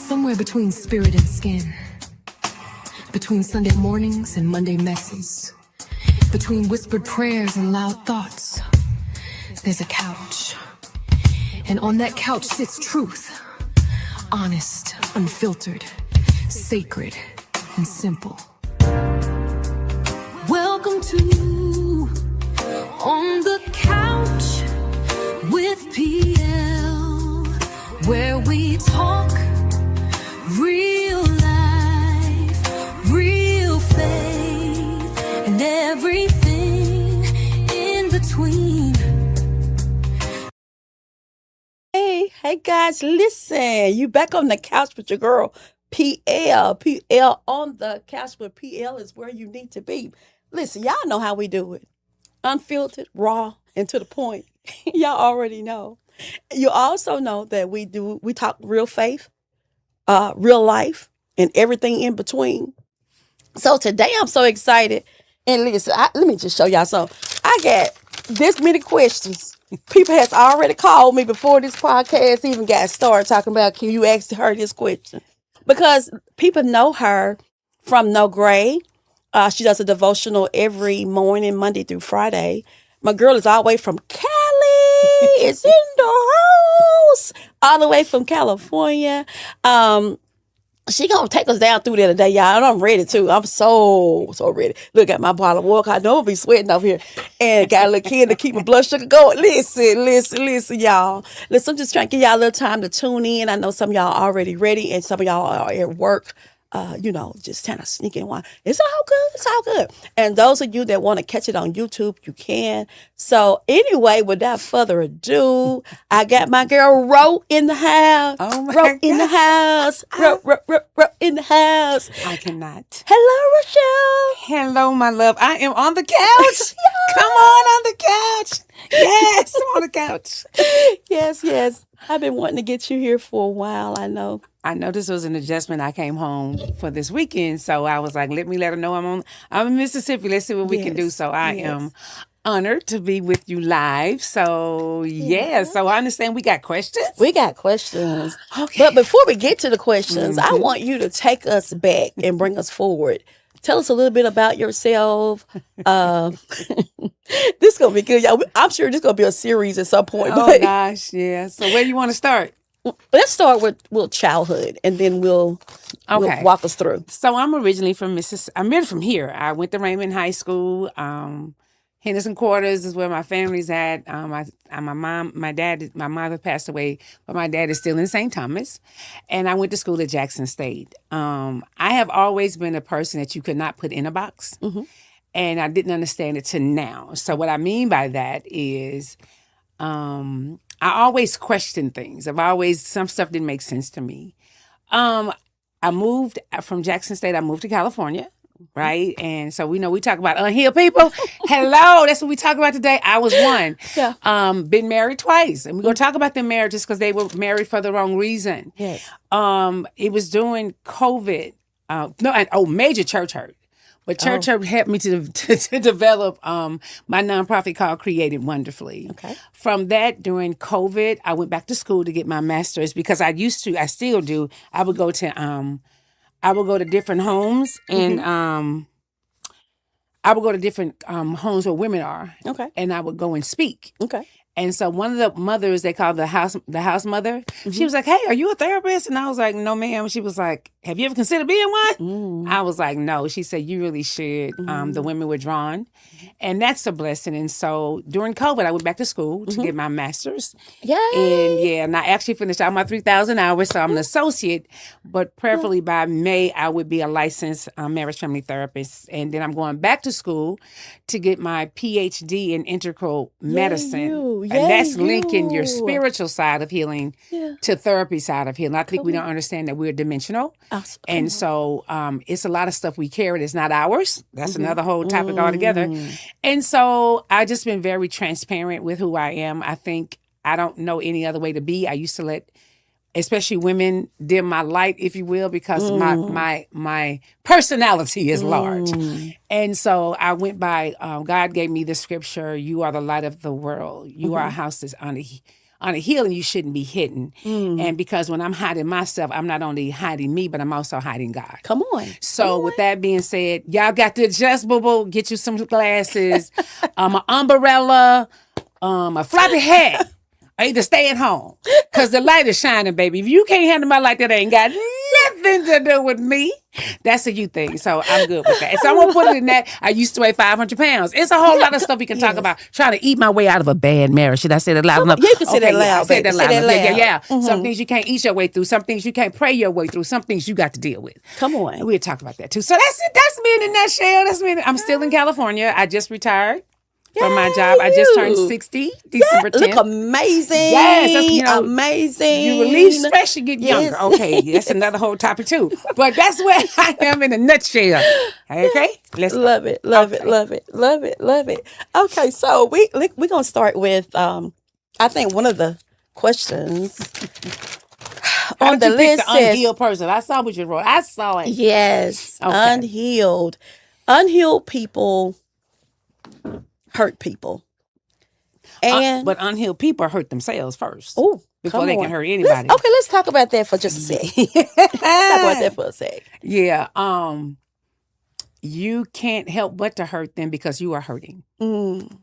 Somewhere between spirit and skin. Between Sunday mornings and Monday messes. Between whispered prayers and loud thoughts. There's a couch. And on that couch sits truth. Honest, unfiltered, sacred, and simple. Welcome to On the Couch with PL, where we talk real life, real faith, and everything in between. Hey guys, listen, you back on the couch with your girl PL. PL on the couch with PL is where you need to be. Listen, y'all know how we do it. Unfiltered, raw, and to the point. Y'all already know. You also know that we talk real faith, real life, and everything in between. So today I'm so excited. And listen, let me just show y'all something. I got this many questions. People has already called me before this podcast even got started talking about, can you ask her this question? Because people know her from No Gray. She does a devotional every morning, Monday through Friday. My girl is all the way from Cali. It's in the house. All the way from California. She gonna take us down through there today, y'all. And I'm ready too. I'm so ready. Look at my bottle of water. I know I'll be sweating over here. And got a little kid to keep my blood sugar going. Listen, y'all. Listen, I'm just trying to give y'all a little time to tune in. I know some of y'all are already ready and some of y'all are at work. Just kind of sneaking one. It's all good. And those of you that want to catch it on YouTube, you can. So anyway, without further ado, I got my girl Ro in the house. Oh my Ro God. in the house. Ro in the house. I cannot. Hello, Rochelle. Hello, my love. I am on the couch. Come on the couch. Yes, I'm on the couch. Yes. I've been wanting to get you here for a while, I know. I know this was an adjustment. I came home for this weekend, so I was like, let her know I'm in Mississippi. Let's see what we can do. So I am honored to be with you live. So so I understand we got questions. We got questions. Okay. But before we get to the questions, I want you to take us back and bring us forward. Tell us a little bit about yourself. This is going to be good, y'all. I'm sure this is going to be a series at some point. Oh, gosh, yeah. So where do you want to start? Let's start with childhood, and then we'll walk us through. So I'm originally from Mississippi. I'm really from here. I went to Raymond High School. Henderson Quarters is where my family's at. My mother passed away, but my dad is still in St. Thomas. And I went to school at Jackson State. I have always been a person that you could not put in a box. Mm-hmm. And I didn't understand it till now. So what I mean by that is I always question things. Some stuff didn't make sense to me. I moved from Jackson State. I moved to California. Right. And so we talk about unhealed people. Hello. That's what we talk about today. I was one. Yeah. Been married twice. And we're going to talk about their marriages because they were married for the wrong reason. Yes. It was during COVID. Major church hurt. But church hurt helped me to develop my nonprofit called Created Wonderfully. Okay. From that, during COVID, I went back to school to get my master's because I still do. I would go to different homes and I would go to different homes where women are. Okay. And I would go and speak. Okay. And so one of the mothers they call the house mother, she was like, "Hey, are you a therapist?" And I was like, "No, ma'am." She was like, "Have you ever considered being one?" I was like, "No." She said, "You really should." The women were drawn. And that's a blessing. And so during COVID, I went back to school to get my master's. Yay. And I actually finished out my 3,000 hours. So I'm an associate, but prayerfully by May, I would be a licensed marriage family therapist. And then I'm going back to school to get my PhD in integral medicine. And that's linking your spiritual side of healing to therapy side of healing. I think we don't understand that we're dimensional. And so it's a lot of stuff we carry that's not ours. That's another whole topic altogether. And so I've just been very transparent with who I am. I think I don't know any other way to be. I used to let especially women dim my light, if you will, because my personality is large. And so I went by, God gave me the scripture, you are the light of the world. You are a house that's on a hill and you shouldn't be hidden. And because when I'm hiding myself, I'm not only hiding me, but I'm also hiding God. Come on. So with that being said, y'all got the adjustable, get you some glasses, an umbrella, a floppy hat, or either stay at home. Because the light is shining, baby. If you can't handle my light, that ain't got nothing to do with me. That's a you thing. So I'm good with that. And so I'm going to put it in that. I used to weigh 500 pounds. It's a whole lot of stuff we can talk about. Trying to eat my way out of a bad marriage. Should I say that loud enough? You can say that loud, I said baby. that loud Say that enough. Yeah, loud. yeah, yeah. Some things you can't eat your way through. Some things you can't pray your way through. Some things you got to deal with. Come on. And we'll talk about that too. So that's it. That's me in a nutshell. That's me. I'm still in California. I just retired from my job. I just turned 60 December 10th. Look amazing. Yes, that's, amazing. You relieve stress, you get younger. Yes. Okay, that's another whole topic too. But that's where I am in a nutshell. Okay, let's Love it. Love it. Love it. Love it. Love it. Okay, so we're gonna start with I think one of the questions How on did the you pick list the says unhealed person. I saw what you wrote. I saw it. yes, Okay. unhealed people hurt people, and But unhealed people hurt themselves first. oh, before come they on. can hurt anybody. Let's talk about that for just a sec. Let's talk about that for a sec. Yeah. You can't help but to hurt them because you are hurting,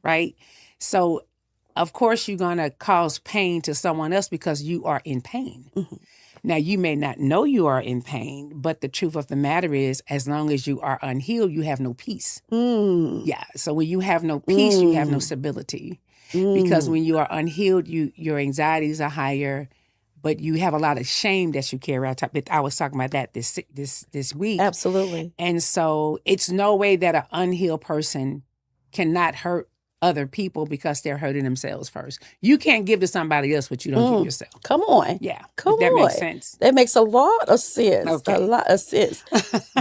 right? So, of course, you're going to cause pain to someone else because you are in pain. Now, you may not know you are in pain, but the truth of the matter is, as long as you are unhealed, you have no peace. Yeah. So when you have no peace, you have no stability. Because when you are unhealed, your anxieties are higher, but you have a lot of shame that you carry out. I was talking about that this week. Absolutely. And so it's no way that an unhealed person cannot hurt other people because they're hurting themselves first. You can't give to somebody else what you don't give yourself. Come on. Yeah. Come if that on. makes sense. That makes a lot of sense. Okay. A lot of sense.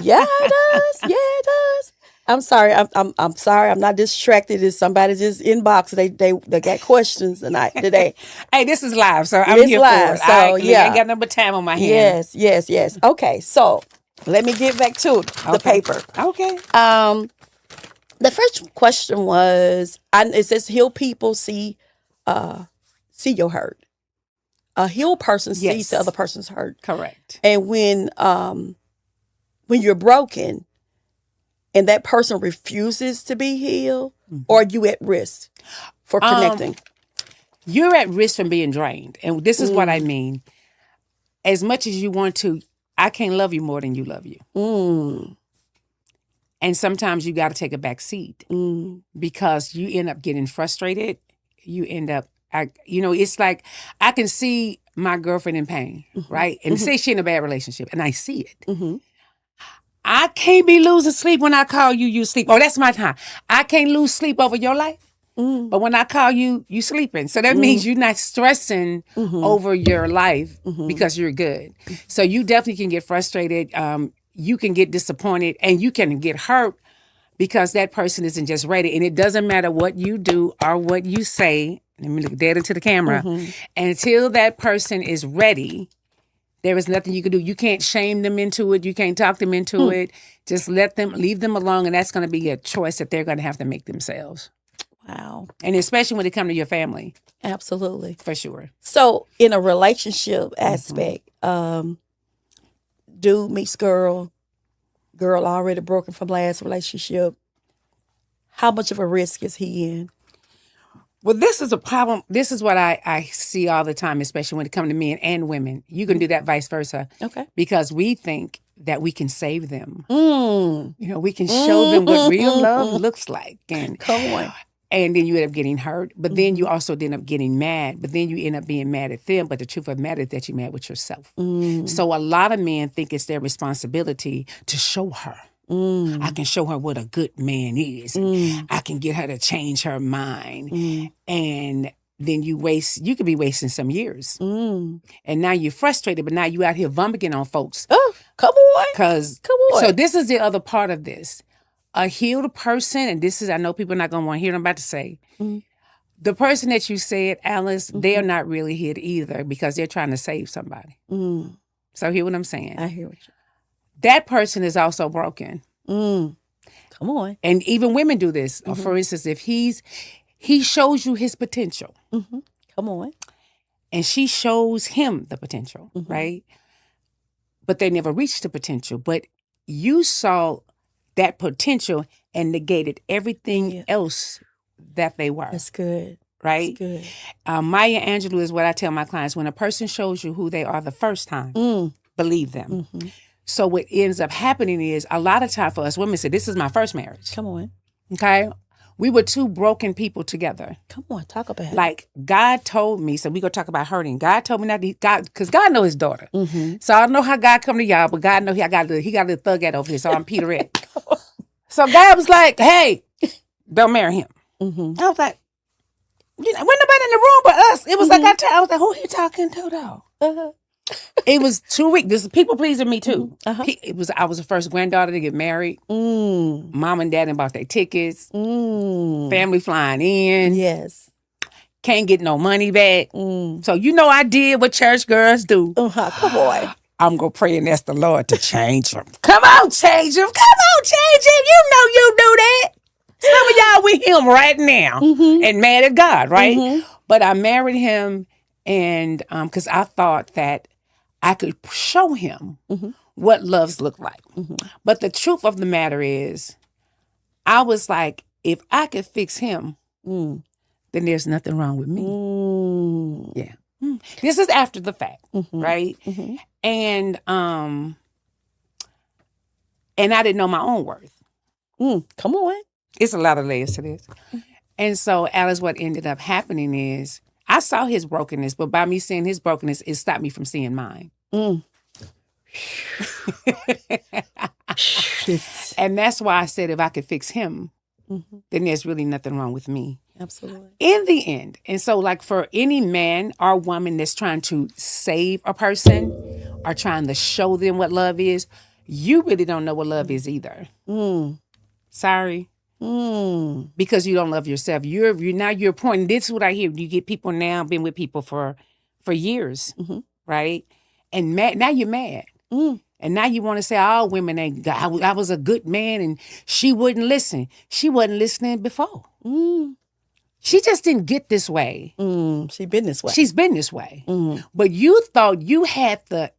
Yeah, it does. Yeah, it does. I'm sorry. I'm sorry. I'm not distracted. It's somebody just inbox. They got questions tonight today. Hey, this is live, so I'm It's here live, for it. so, I yeah. ain't got no but time on my hands. Yes. Okay, so let me get back to the paper. Okay. The first question was, it says, "Healed people see your hurt. A healed person sees Yes. the other person's hurt, Correct. and when you're broken, and that person refuses to be healed, or you at risk for connecting." You're at risk from being drained. And this is what I mean. As much as you want to, I can't love you more than you love you. And sometimes you got to take a back seat because you end up getting frustrated. You end up, it's like I can see my girlfriend in pain, right? And say she in a bad relationship, and I see it. I can't be losing sleep when I call you, you sleep. Oh, that's my time. I can't lose sleep over your life. But when I call you, you sleeping. So that means you're not stressing over your life because you're good. So you definitely can get frustrated. You can get disappointed, and you can get hurt because that person isn't just ready. And it doesn't matter what you do or what you say. Let me look dead into the camera. Until that person is ready, there is nothing you can do. You can't shame them into it. You can't talk them into it. Just leave them alone. And that's going to be a choice that they're going to have to make themselves. Wow. And especially when it comes to your family. Absolutely. For sure. So in a relationship aspect, dude meets girl already broken from last relationship. How much of a risk is he in? Well, this is a problem. This is what I see all the time, especially when it comes to men and women. You can do that vice versa. Okay. Because we think that we can save them. We can show them what real love looks like. And Come on. And then you end up getting hurt. But then you also end up getting mad. But then you end up being mad at them. But the truth of the matter is that you're mad with yourself. So a lot of men think it's their responsibility to show her. I can show her what a good man is. I can get her to change her mind. And then you could be wasting some years. And now you're frustrated, but now you out here vomiting on folks. Oh, come on. Come on. So this is the other part of this. A healed person, and this is, I know people are not going to want to hear what I'm about to say. The person that you said, Alice, they are not really healed either because they're trying to save somebody. So hear what I'm saying. I hear what you. That person is also broken. Come on. And even women do this. For instance, if he shows you his potential. Come on. and she shows him the potential, right? But they never reached the potential. But you saw that potential and negated everything else that they were, That's good. right? That's Maya Angelou is what I tell my clients. When a person shows you who they are the first time, good. believe them. So what ends up happening is a lot of time for us women say, this is my first marriage. Come on. Okay? We were two broken people together. Come on. Talk about it. Like God told me, so we gonna talk about hurting. God told me not to, God, because God know his daughter. So I don't know how God come to y'all, but God know he got a little thug at over here. So I'm Peter Rick. So God was like, hey, don't marry him. I was like, you know, wasn't nobody in the room but us. It was like I was like, who he talking to though? It was 2 weeks. This is people pleasing me too. I was the first granddaughter to get married. Mom and dad bought their tickets. Family flying in. Yes. Can't get no money back. So you know I did what church girls do. Come on. I'm going to pray and ask the Lord to change him. Come on, change him. Come on, change him. You know you do that. Some of y'all with him right now and mad at God, right? But I married him and because I thought that I could show him what loves look like. But the truth of the matter is, I was like, if I could fix him, then there's nothing wrong with me. Yeah. This is after the fact, right? And I didn't know my own worth. Come on. It's a lot of layers to this. And so, Alice, what ended up happening is I saw his brokenness, but by me seeing his brokenness, it stopped me from seeing mine. And that's why I said if I could fix him, then there's really nothing wrong with me. Absolutely. In the end. And so like for any man or woman that's trying to save a person or trying to show them what love is, you really don't know what love is either. Sorry. Because you don't love yourself. You're pointing, this is what I hear. You get people now, been with people for years, right? And now you're mad. And now you want to say all women ain't, I was a good man and she wouldn't listen. She wasn't listening before. She just didn't get this way. She's been this way. She's been this way. But you thought you had the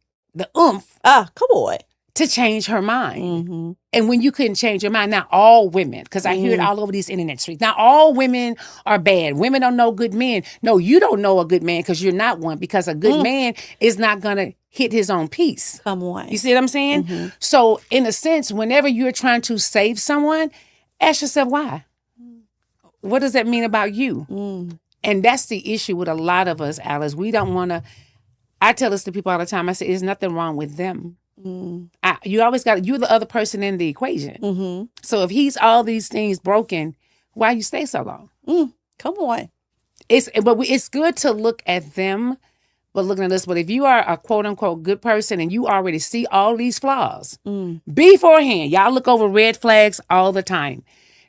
oomph Come on. to change her mind. And when you couldn't change your mind, not all women, because I hear it all over these internet streets, not all women are bad. Women don't know good men. No, you don't know a good man because you're not one, because a good man is not going to hit his own piece. Come on. You see what I'm saying? So in a sense, whenever you're trying to save someone, ask yourself why. What does that mean about you? And that's the issue with a lot of us, Alice. We don't want to, I tell this to people all the time. I say, there's nothing wrong with them. You always you're the other person in the equation. So if he's all these things broken, why you stay so long? Come on. It's good to look at them, but looking at this. But if you are a quote unquote good person and you already see all these flaws beforehand, y'all look over red flags all the time.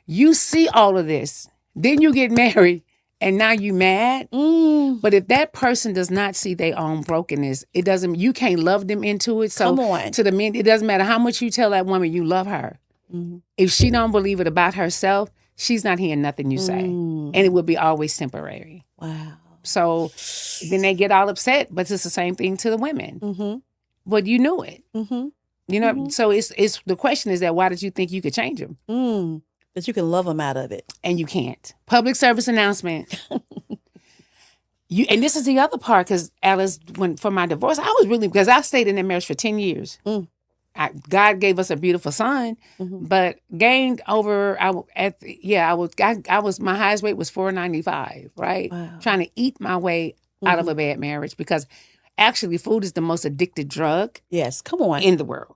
You see all of this, then you get married. And now you mad? But if that person does not see their own brokenness, you can't love them into it. So Come on. to the men, it doesn't matter how much you tell that woman you love her. If she don't believe it about herself, she's not hearing nothing you say. And it will be always temporary. Wow. So then they get all upset, but it's the same thing to the women. But you knew it. You know, so it's the question is that why did you think you could change them? That you can love them out of it. And you can't. Public service announcement. And this is the other part, because Alice, for my divorce, because I stayed in that marriage for 10 years. God gave us a beautiful son, but gained over, my highest weight was 495, right? Wow. Trying to eat my way out of a bad marriage, because actually food is the most addicted drug Yes. Come on. in the world.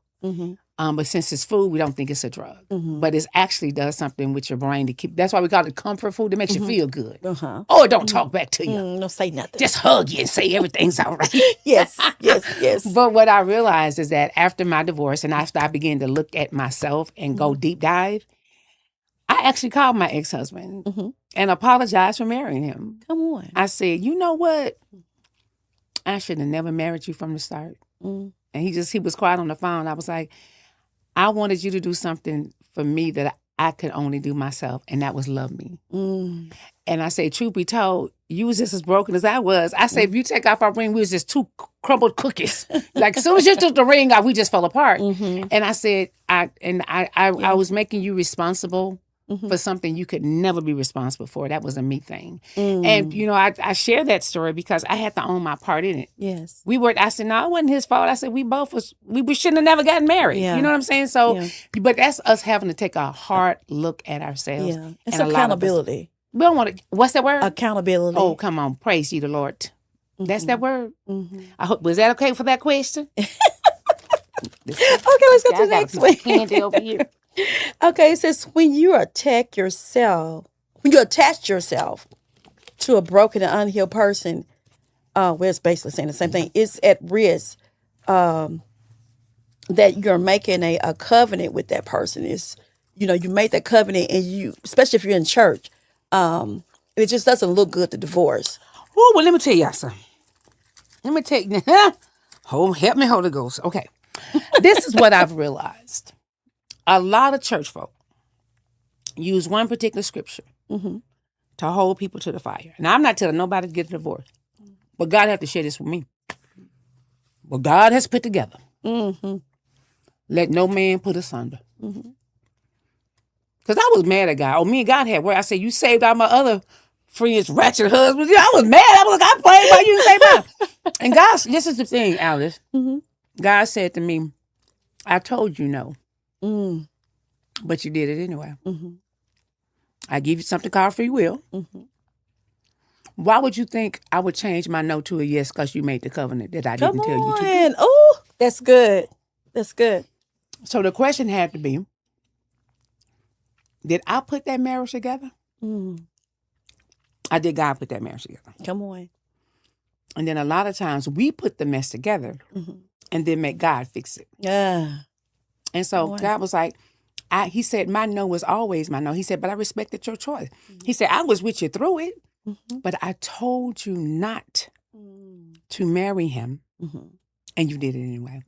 But since it's food, we don't think it's a drug. But it actually does something with your brain to keep. That's why we call it comfort food. It makes you feel good. Oh, it don't talk back to you. No, say nothing. Just hug you and say everything's all right. Yes. But what I realized is that after my divorce and after I began to look at myself and go deep dive, I actually called my ex-husband and apologized for marrying him. Come on. I said, you know what? I should have never married you from the start. And he was quiet on the phone. I was like, I wanted you to do something for me that I could only do myself, and that was love me. Mm. And I say, truth be told, you was just as broken as I was. I say, if you take off our ring, we was just two crumbled cookies. Like, as soon as you took the ring off, we just fell apart. Mm-hmm. And I said, I was making you responsible for something you could never be responsible for. That was a me thing. And, you know, I share that story because I had to own my part in it. Yes. I said, no, it wasn't his fault. I said, we shouldn't have never gotten married. Yeah. You know what I'm saying? So, Yeah. but that's us having to take a hard look at ourselves. Yeah. It's And a lot of us- accountability. We don't want to, what's that word? Accountability. Oh, come on. Praise ye the Lord. That's that word? Mm-hmm. I hope, was that okay for that question? Okay, let's go to the next one. Candy over here. Okay, it says when you attach yourself to a broken and unhealed person, well, it's basically saying the same thing. It's at risk that you're making a covenant with that person. Is you made that covenant, and you, especially if you're in church, it just doesn't look good to divorce. Oh, well, let me tell y'all something. Let me tell you. Help me, Holy Ghost. Okay. This is what I've realized. A lot of church folk use one particular scripture to hold people to the fire. Now, I'm not telling nobody to get a divorce, but God had to share this with me. What God has put together, let no man put asunder. Because I was mad at God. Oh, me and God had word. I said, you saved all my other friends' ratchet husbands. I was mad. I was like, I prayed about you to save mine. And God, this is the thing, Alice. God said to me, I told you no. But you did it anyway. I give you something called free will. Why would you think I would change my no to a yes because you made the covenant that I didn't tell you to do? Oh, that's good. That's good. So the question had to be, did I put that marriage together? I did God put that marriage together. Come on. And then a lot of times we put the mess together and then make God fix it. Yeah. And so Boy. God was like, he said, my no was always my no. He said, but I respected your choice. He said, I was with you through it, but I told you not to marry him. And you did it anyway.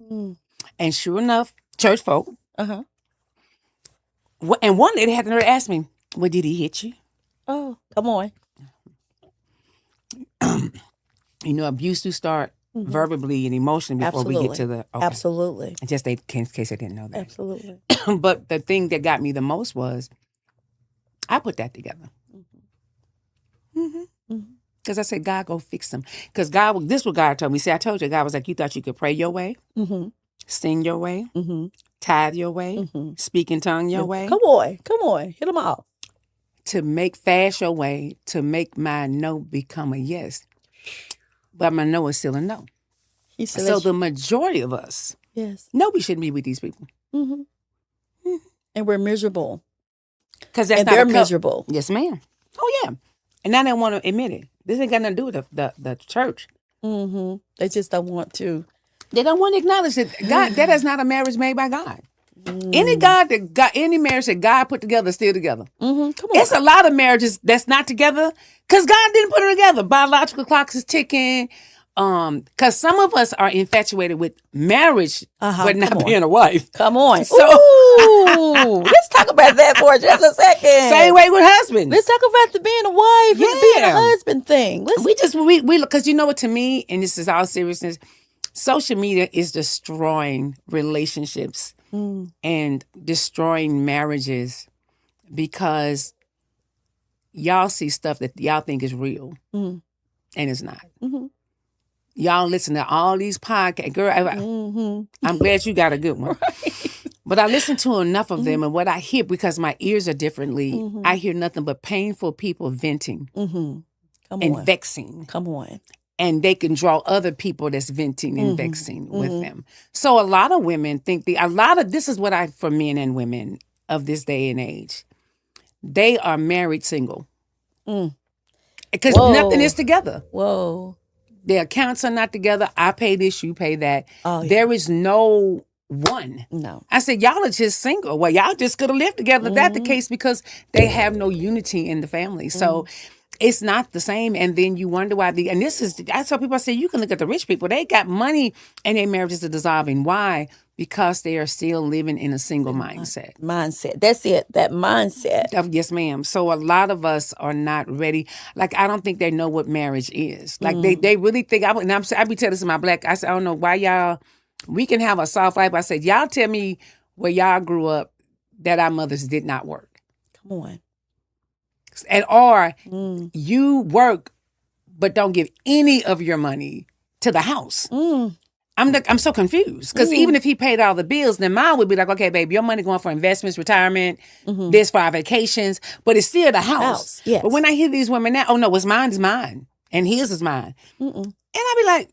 And sure enough, church folk, and one lady had to ask me, well, did he hit you? Oh, come on. Abuse do start verbally and emotionally before we get to the... Okay. Absolutely. Just in case I didn't know that. Absolutely. But the thing that got me the most was I put that together. Because I said, God, go fix them. Because God, this is what God told me. See, I told you, God was like, you thought you could pray your way, sing your way, tithe your way, speak in tongue your way. Come on. Hit them all. To make fast your way, to make my no become a yes. But my no is still a no. He said, So the majority of us, yes. no, we shouldn't be with these people. And we're miserable. Because that's And not they're a miserable. Yes, ma'am. Oh, yeah. And I don't want to admit it. This ain't got nothing to do with the church. They just don't want to. They don't want to acknowledge that God, that is not a marriage made by God. Any marriage that God put together is still together. Come on. It's a lot of marriages that's not together because God didn't put them together. Biological clocks is ticking. Because some of us are infatuated with marriage, but not come on. being a wife. Come on. So- Ooh, let's talk about that for just a second. Same way with husbands. Let's talk about the being a wife and the being a Yeah. husband thing. Let's, We because you know what, to me, and this is all seriousness, social media is destroying relationships and destroying marriages because y'all see stuff that y'all think is real and it's not. Y'all listen to all these podcasts. Girl, I'm glad you got a good one. But I listen to enough of them, and what I hear, because my ears are differently, I hear nothing but painful people venting Come and on. vexing. Come on. And they can draw other people that's venting and vexing with them. So a lot of women think this is what for men and women of this day and age, they are married single. Because Whoa. nothing is together. Whoa. Their accounts are not together. I pay this, you pay that. Oh, yeah. There is no one. No. I said, y'all are just single. Well, y'all just could have lived together. That's the case because they have no unity in the family. So It's not the same. And then you wonder why and this is, I tell people, I say, you can look at the rich people. They got money and their marriages are dissolving. Why? Because they are still living in a single mindset. Mindset. That's it. That mindset. Yes, ma'am. So a lot of us are not ready. Like, I don't think they know what marriage is. Like, they really think, I be telling this to my black, I said, I don't know why y'all, we can have a soft life. I said, y'all tell me where y'all grew up that our mothers did not work. Come on. Or you work, but don't give any of your money to the house. I'm so confused because even if he paid all the bills, then mine would be like, okay, babe, your money going for investments, retirement, this for our vacations, but it's still the house. Yes. But when I hear these women now, oh no, what's mine is mine, and his is mine, and I be like,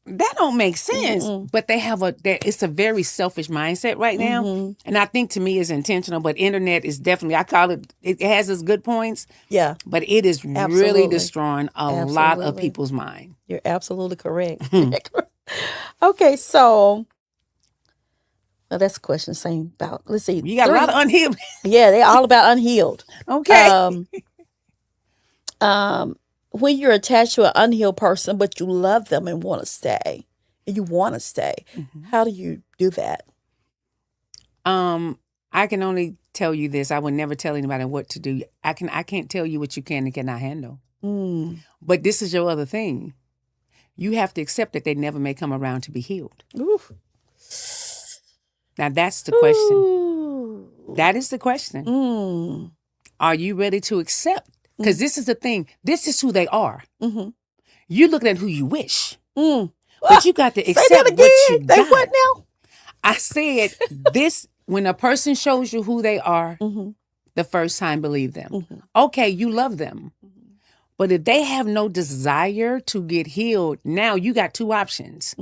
that don't make sense. But they have it's a very selfish mindset right now, and I think to me is intentional. But internet is definitely, I call it has its good points. Yeah. But it is really Absolutely. destroying a lot of people's mind. You're absolutely correct. Okay, so well, that's a question same about. Let's see. You got a lot of unhealed. Yeah, they're all about unhealed. Okay. When you're attached to an unhealed person, but you love them and want to stay, how do you do that? I can only tell you this. I would never tell anybody what to do. I can't tell you what you can and cannot handle. But this is your other thing. You have to accept that they never may come around to be healed. Oof. Now that's the question. Ooh. That is the question. Are you ready to accept? Because this is the thing. This is who they are. You looking at who you wish. But you got to accept Say that again. what you They got. what now? I said this, when a person shows you who they are, the first time, believe them. Okay, you love them. But if they have no desire to get healed, now you got two options.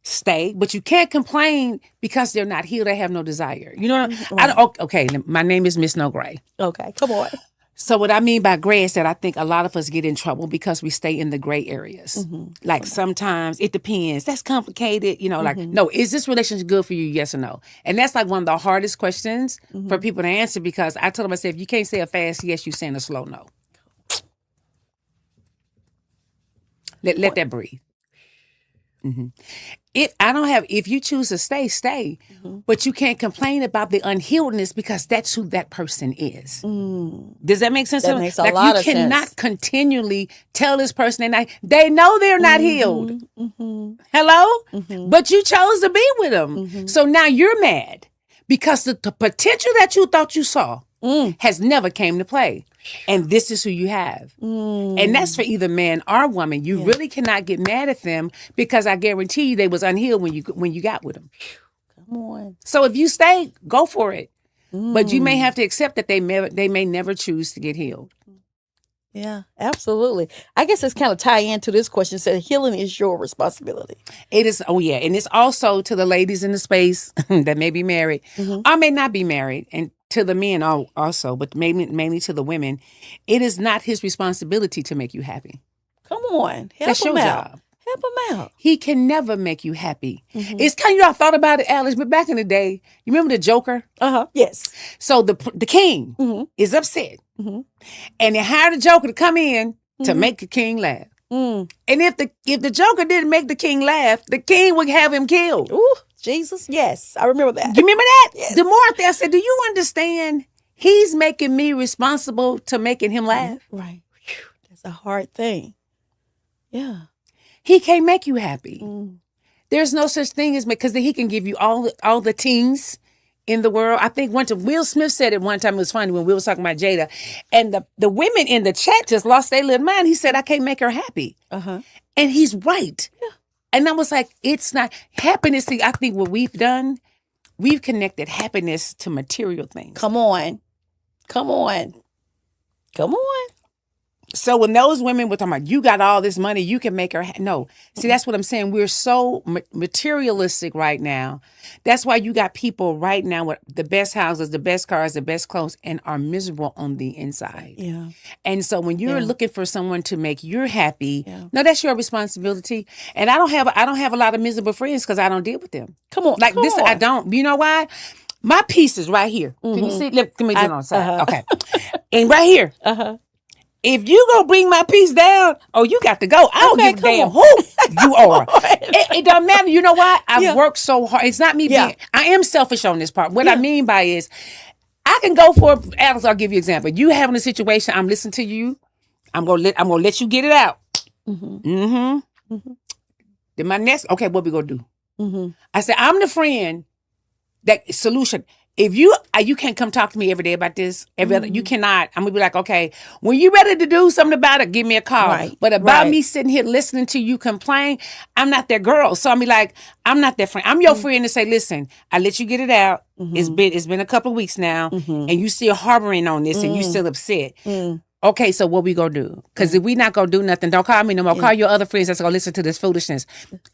Stay, but you can't complain because they're not healed. They have no desire. You know what okay, my name is Miss No Gray. Okay, come on. So what I mean by gray is that I think a lot of us get in trouble because we stay in the gray areas. Like sometimes it depends. That's complicated. You know, like, no, is this relationship good for you? Yes or no? And that's like one of the hardest questions for people to answer, because I told them, I said, if you can't say a fast yes, you saying a slow no. Let that breathe. If you choose to stay, but you can't complain about the unhealedness because that's who that person is. Does that make sense? That makes a lot of sense. You cannot continually tell this person they know they're not healed. Hello? But you chose to be with them. So now you're mad because the potential that you thought you saw has never came to play. And this is who you have. And that's for either man or woman. You really cannot get mad at them because I guarantee you they was unhealed when you got with them. Come on. So if you stay, go for it. But you may have to accept that they may never choose to get healed. Yeah, absolutely. I guess it's kind of tie into this question. Said healing is your responsibility. It is. Oh yeah, and it's also to the ladies in the space that may be married or may not be married, and to the men also, but mainly to the women. It is not his responsibility to make you happy. Come on, help That's him your out. job. Help him out. He can never make you happy. It's kind of, I thought about it, Alex, but back in the day, you remember the Joker? Yes. So the king is upset. And they hired the Joker to come in to make the king laugh. And if the Joker didn't make the king laugh, the king would have him killed. Ooh, Jesus. Yes, I remember that. You remember that? Yes. The more I said, do you understand? He's making me responsible to making him laugh. Right. Whew, that's a hard thing. Yeah. He can't make you happy. There's no such thing as, because he can give you all the things in the world. I think Will Smith said it one time. It was funny when we was talking about Jada, and the women in the chat just lost their little mind. He said, I can't make her happy. And he's right. Yeah. And I was like, it's not happiness. See, I think what we've done, we've connected happiness to material things. Come on. So when those women were talking about, you got all this money, you can make her no. See, that's what I'm saying. We're so materialistic right now. That's why you got people right now with the best houses, the best cars, the best clothes, and are miserable on the inside. Yeah. And so when you're looking for someone to make you happy, no, that's your responsibility. And I don't have a lot of miserable friends because I don't deal with them. Come on. Like this, I don't. You know why? My piece is right here. Can you see? Let me do it on the side. Okay. And right here. if you gonna bring my peace down, oh, you got to go. I don't Okay, give a come damn on. who you are. Come on. It doesn't matter. You know why? I've Yeah. worked so hard. It's not me Yeah. being. I am selfish on this part. What I Yeah. mean by is, I can go for Alex. I'll give you an example. You having a situation. I'm listening to you. I'm gonna let you get it out. Mm-hmm. Then my next. Okay, what we gonna do? Mm-hmm. I said, I'm the friend. That solution. If you can't come talk to me every day about this, every other, you cannot. I'm gonna be like, okay, when you ready to do something about it, give me a call. Right, But about right. me sitting here listening to you complain, I'm not that girl. So I'm be like, I'm not that friend. I'm your friend to say, listen, I let you get it out. It's been a couple of weeks now, and you still harboring on this, and you still upset. Okay, so what we gonna do? Because if we not gonna do nothing, don't call me no more. Call your other friends that's gonna listen to this foolishness.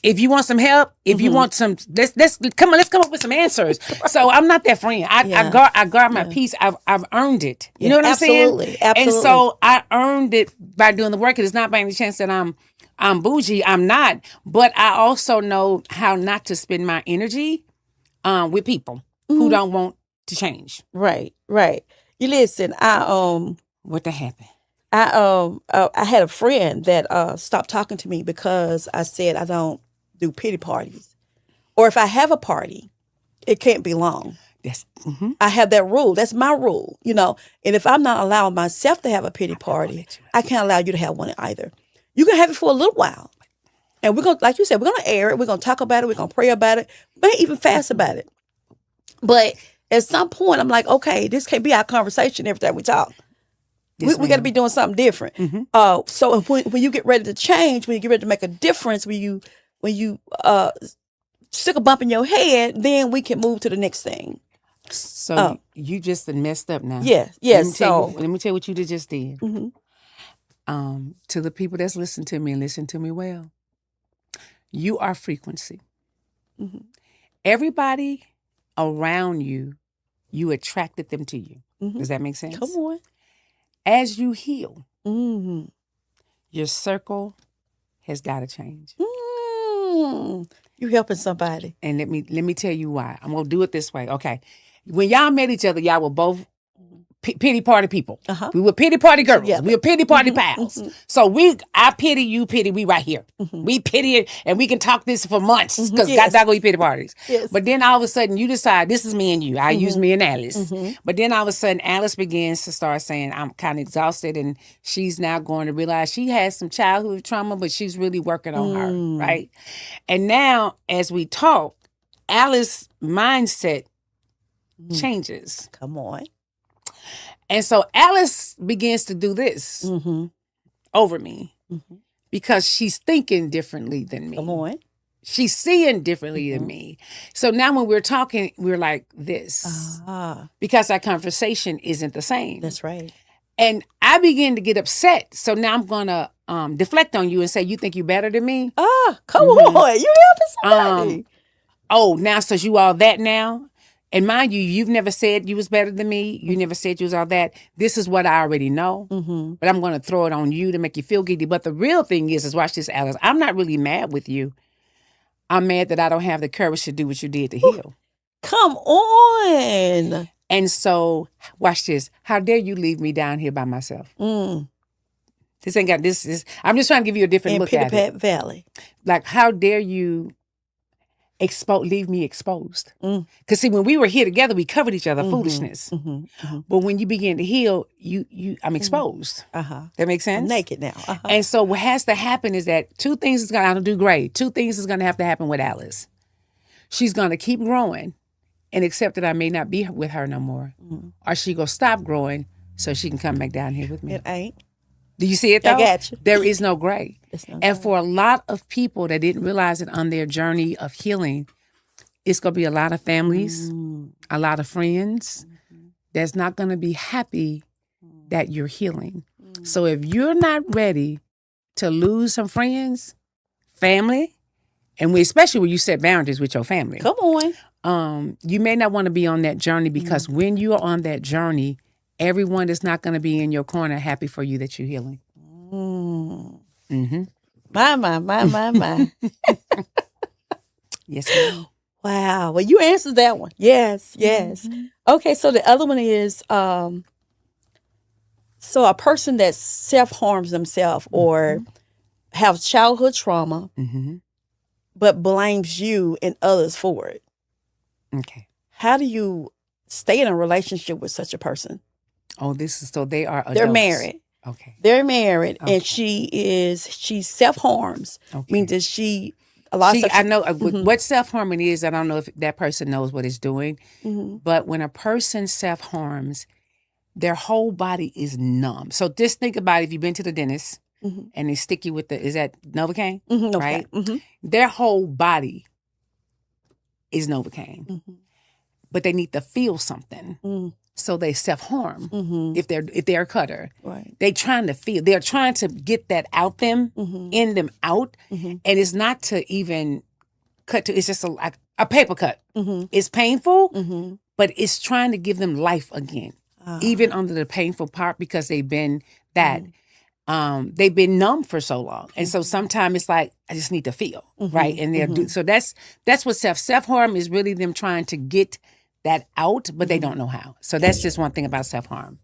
If you want some help, if you want some, let's come on. Let's come up with some answers. So I'm not that friend. I guard my peace. I've earned it. You know what I'm Absolutely. saying? Absolutely. And so I earned it by doing the work. It is not by any chance that I'm bougie. I'm not. But I also know how not to spend my energy with people who don't want to change. Right. You listen. What the happened? I had a friend that stopped talking to me because I said I don't do pity parties, or if I have a party, it can't be long. That's I have that rule. That's my rule, you know. And if I'm not allowing myself to have a pity party, I can't allow you to have one either. You can have it for a little while, and we're gonna, like you said, we're gonna air it. We're gonna talk about it. We're gonna pray about it. May even fast about it. But at some point, I'm like, okay, this can't be our conversation every time we talk. Yes, we got to be doing something different. So when you get ready to change, when you get ready to make a difference, when you stick a bump in your head, then we can move to the next thing. So you just messed up now. Yeah. Let me tell you what you just did. To the people that's listening to me and listen to me well, you are frequency. Everybody around you, you attracted them to you. Does that make sense? Come on. As you heal, your circle has got to change. You helping somebody. And let me tell you why. I'm gonna do it this way. Okay, when y'all met each other, y'all were both pity party people. We were pity party girls. Yeah. We were pity party pals. So I pity, you pity. We right here. We pity it, and we can talk this for months because Yes. God we pity parties. Yes. But then all of a sudden, you decide this is me and you. I use me and Alice. But then all of a sudden, Alice begins to start saying, "I'm kind of exhausted," and she's now going to realize she has some childhood trauma, but she's really working on her, right? And now, as we talk, Alice's mindset changes. Come on. And so Alice begins to do this over me because she's thinking differently than me. Come on. She's seeing differently than me. So now when we're talking, we're like this because our conversation isn't the same. That's right. And I begin to get upset. So now I'm going to deflect on you and say, you think you're better than me? Come on. You helping somebody. Oh, now so you all that now? And mind you, you've never said you was better than me. You never said you was all that. This is what I already know. But I'm going to throw it on you to make you feel guilty. But the real thing is watch this, Alice. I'm not really mad with you. I'm mad that I don't have the courage to do what you did to heal. Come on. And so, watch this. How dare you leave me down here by myself? This ain't got this. I'm just trying to give you a different In look Pitty at Pat it. Valley. Like, how dare you leave me exposed? Because see, when we were here together, we covered each other foolishness. But when you begin to heal, I'm exposed. That makes sense? I'm naked now. And so what has to happen is that two things is going to do great. Two things is going to have to happen with Alice. She's going to keep growing and accept that I may not be with her no more. Or she going to stop growing so she can come back down here with me. It ain't. Do you see it though? I got you. There is no gray. No And for a lot of people that didn't realize it on their journey of healing, it's going to be a lot of families, a lot of friends that's not going to be happy that you're healing. So if you're not ready to lose some friends, family, and especially when you set boundaries with your family, Come on. you may not want to be on that journey because when you are on that journey, everyone is not going to be in your corner happy for you that you're healing. My. Yes, ma'am. Wow. Well, you answered that one. Yes. Okay. So the other one is So a person that self-harms themselves or have childhood trauma, Mm-hmm. but blames you and others for it. Okay. How do you stay in a relationship with such a person? Oh, this is so they are adults. They're married. Okay. They're married, Okay. and she self-harms. Okay. Means that she a lot of See, stuff. I know what self-harming is. I don't know if that person knows what it's doing, but when a person self-harms, their whole body is numb. So just think about if you've been to the dentist and they stick you with is that Novocaine, right? Their whole body is Novocaine, but they need to feel something. So they self-harm if they're a cutter. Right. They're trying to get that out them, in them out. And it's not to even cut to, it's just like a paper cut. It's painful, but it's trying to give them life again. Even under the painful part because they've been they've been numb for so long. And so sometimes it's like, I just need to feel, right? And so that's what self-harm is, really them trying to get that out, but they don't know how. So that's just one thing about self-harm.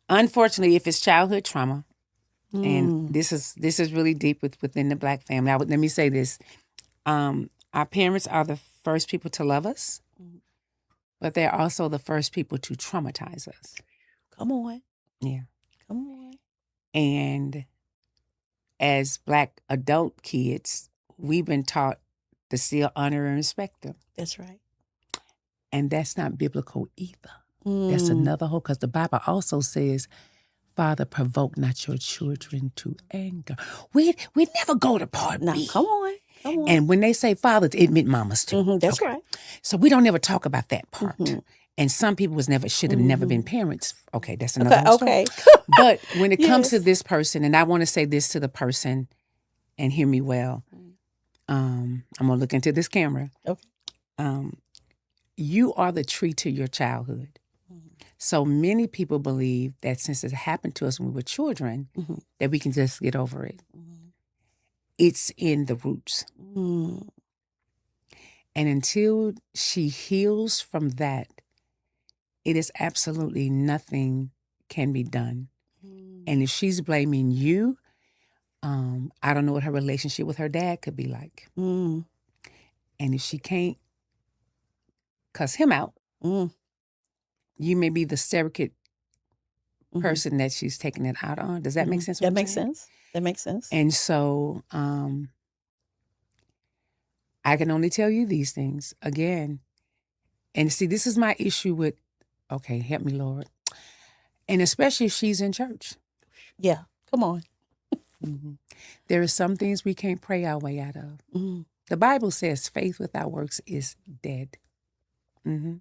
Unfortunately, if it's childhood trauma, and this is really deep within the Black family. Let me say this. Our parents are the first people to love us, but they're also the first people to traumatize us. Come on. Yeah. Come on. And as Black adult kids, we've been taught to still honor and respect them. That's right. And that's not biblical either. That's another whole, because the Bible also says, Father, provoke not your children to anger. We never go to part No, B. come on. Come on. And when they say fathers, it meant mamas too. That's Okay. right. So we don't ever talk about that part. And some people should have never been parents. Okay, that's another whole story. Okay. But when it comes to Yes. this person, and I want to say this to the person, and hear me well, I'm going to look into this camera. Okay. You are the tree to your childhood. So many people believe that since it happened to us when we were children, that we can just get over it. It's in the roots. And until she heals from that, it is absolutely nothing can be done. And if she's blaming you, I don't know what her relationship with her dad could be like. And if she can't cuss him out, you may be the surrogate person that she's taking it out on. Does that make sense? That makes sense. That makes sense. And so I can only tell you these things again. And see, this is my issue with, okay, help me, Lord. And especially if she's in church. Yeah. Come on. There are some things we can't pray our way out of. The Bible says faith without works is dead. And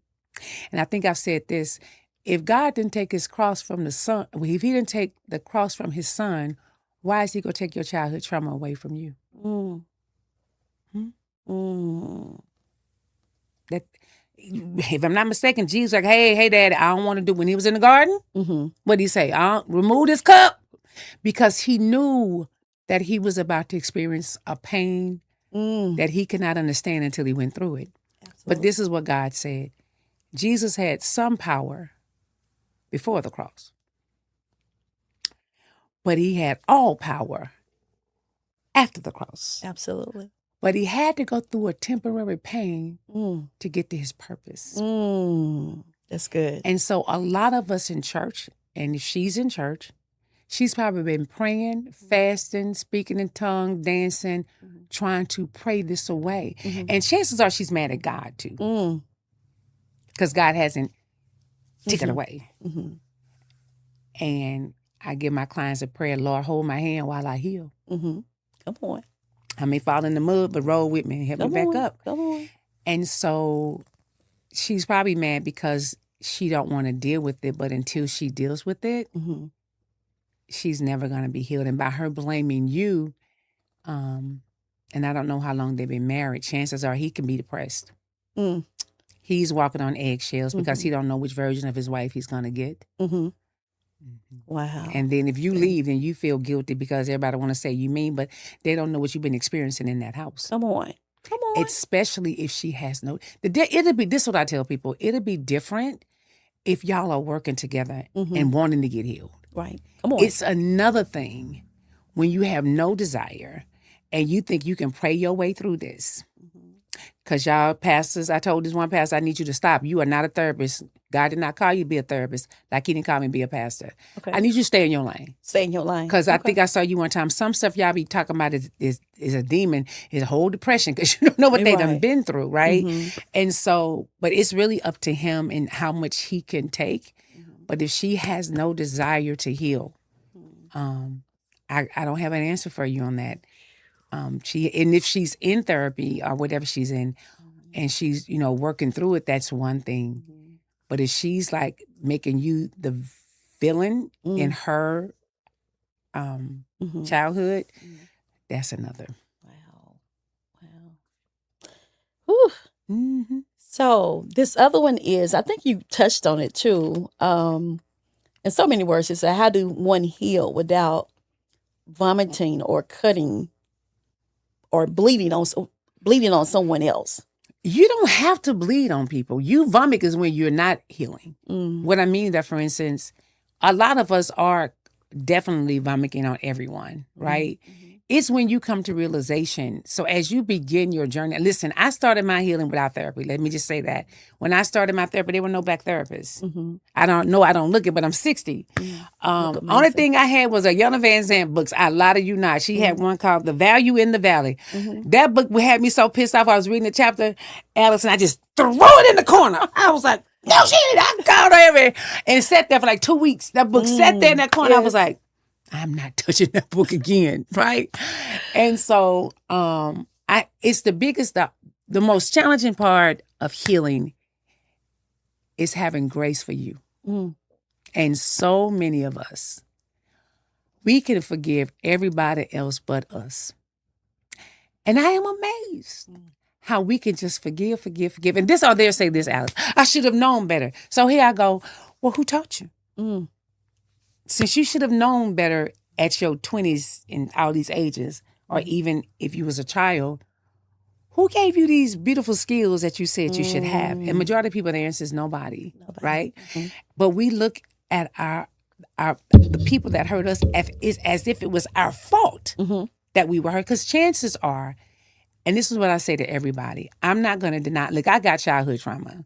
I think I've said this. If God didn't take his cross from the son, if he didn't take the cross from his son, why is he going to take your childhood trauma away from you? That, if I'm not mistaken, Jesus was like, hey, Daddy, I don't want to do, when he was in the garden, what did he say? I'll remove this cup. Because he knew that he was about to experience a pain that he could not understand until he went through it. Absolutely. But this is what God said. Jesus had some power before the cross, but he had all power after the cross. Absolutely. But he had to go through a temporary pain to get to his purpose. That's good. And so a lot of us in church, and if she's in church, she's probably been praying, fasting, speaking in tongues, dancing, trying to pray this away. And chances are she's mad at God too. Because God hasn't taken it away. And I give my clients a prayer, Lord, hold my hand while I heal. Come on. I may fall in the mud, but roll with me and help me back up. Come on. And so she's probably mad because she don't want to deal with it, but until she deals with it, she's never going to be healed. And by her blaming you, and I don't know how long they've been married, chances are he can be depressed. He's walking on eggshells because he don't know which version of his wife he's going to get. Wow. And then if you leave, then you feel guilty because everybody want to say you mean, but they don't know what you've been experiencing in that house. Come on. Come on. Especially if she has no, it'll be, this is what I tell people, it'll be different if y'all are working together Mm-hmm. and wanting to get healed. Right. Come on. It's another thing when you have no desire and you think you can pray your way through this. Because y'all pastors, I told this one pastor, I need you to stop. You are not a therapist. God did not call you to be a therapist like he didn't call me to be a pastor. Okay. I need you to stay in your lane. Stay in your line. Because I think I saw you one time. Some stuff y'all be talking about is a demon, is a whole depression because you don't know what they done Right. been through, right? Mhm. And so, but it's really up to him and how much he can take. But if she has no desire to heal, I don't have an answer for you on that. If she's in therapy or whatever she's in, and she's working through it, that's one thing. But if she's like making you the villain in her Mhm. childhood, that's another. Wow. Wow. Whew. Mm-hmm. So this other one is, I think you touched on it too. In so many words, it's how do one heal without vomiting or cutting or bleeding on someone else? You don't have to bleed on people. You vomit is when you're not healing. Mm. What I mean that, for instance, a lot of us are definitely vomiting on everyone, right? It's when you come to realization. So as you begin your journey, listen, I started my healing without therapy. Let me just say that. When I started my therapy, there were no black therapists. I don't look it, but I'm 60. Only thing I had was a Yana Van Zandt books. I lie to you not. She had one called The Value in the Valley. That book had me so pissed off. I was reading the chapter, Alice, and I just threw it in the corner. I was like, no, she didn't. I called her every and sat there for like 2 weeks. That book sat there in that corner. I was like, I'm not touching that book again, right? And so it's the most challenging part of healing is having grace for you. And so many of us, we can forgive everybody else but us. And I am amazed how we can just forgive. And this or they'll say this, Alice, I should have known better. So here I go, well, who taught you? Since you should have known better at your 20s in all these ages, or even if you was a child, who gave you these beautiful skills that you said you should have? And majority of people, the answer is nobody. Right? But we look at the people that hurt us as if it was our fault that we were hurt. Because chances are, and this is what I say to everybody, I'm not going to deny, look, I got childhood trauma.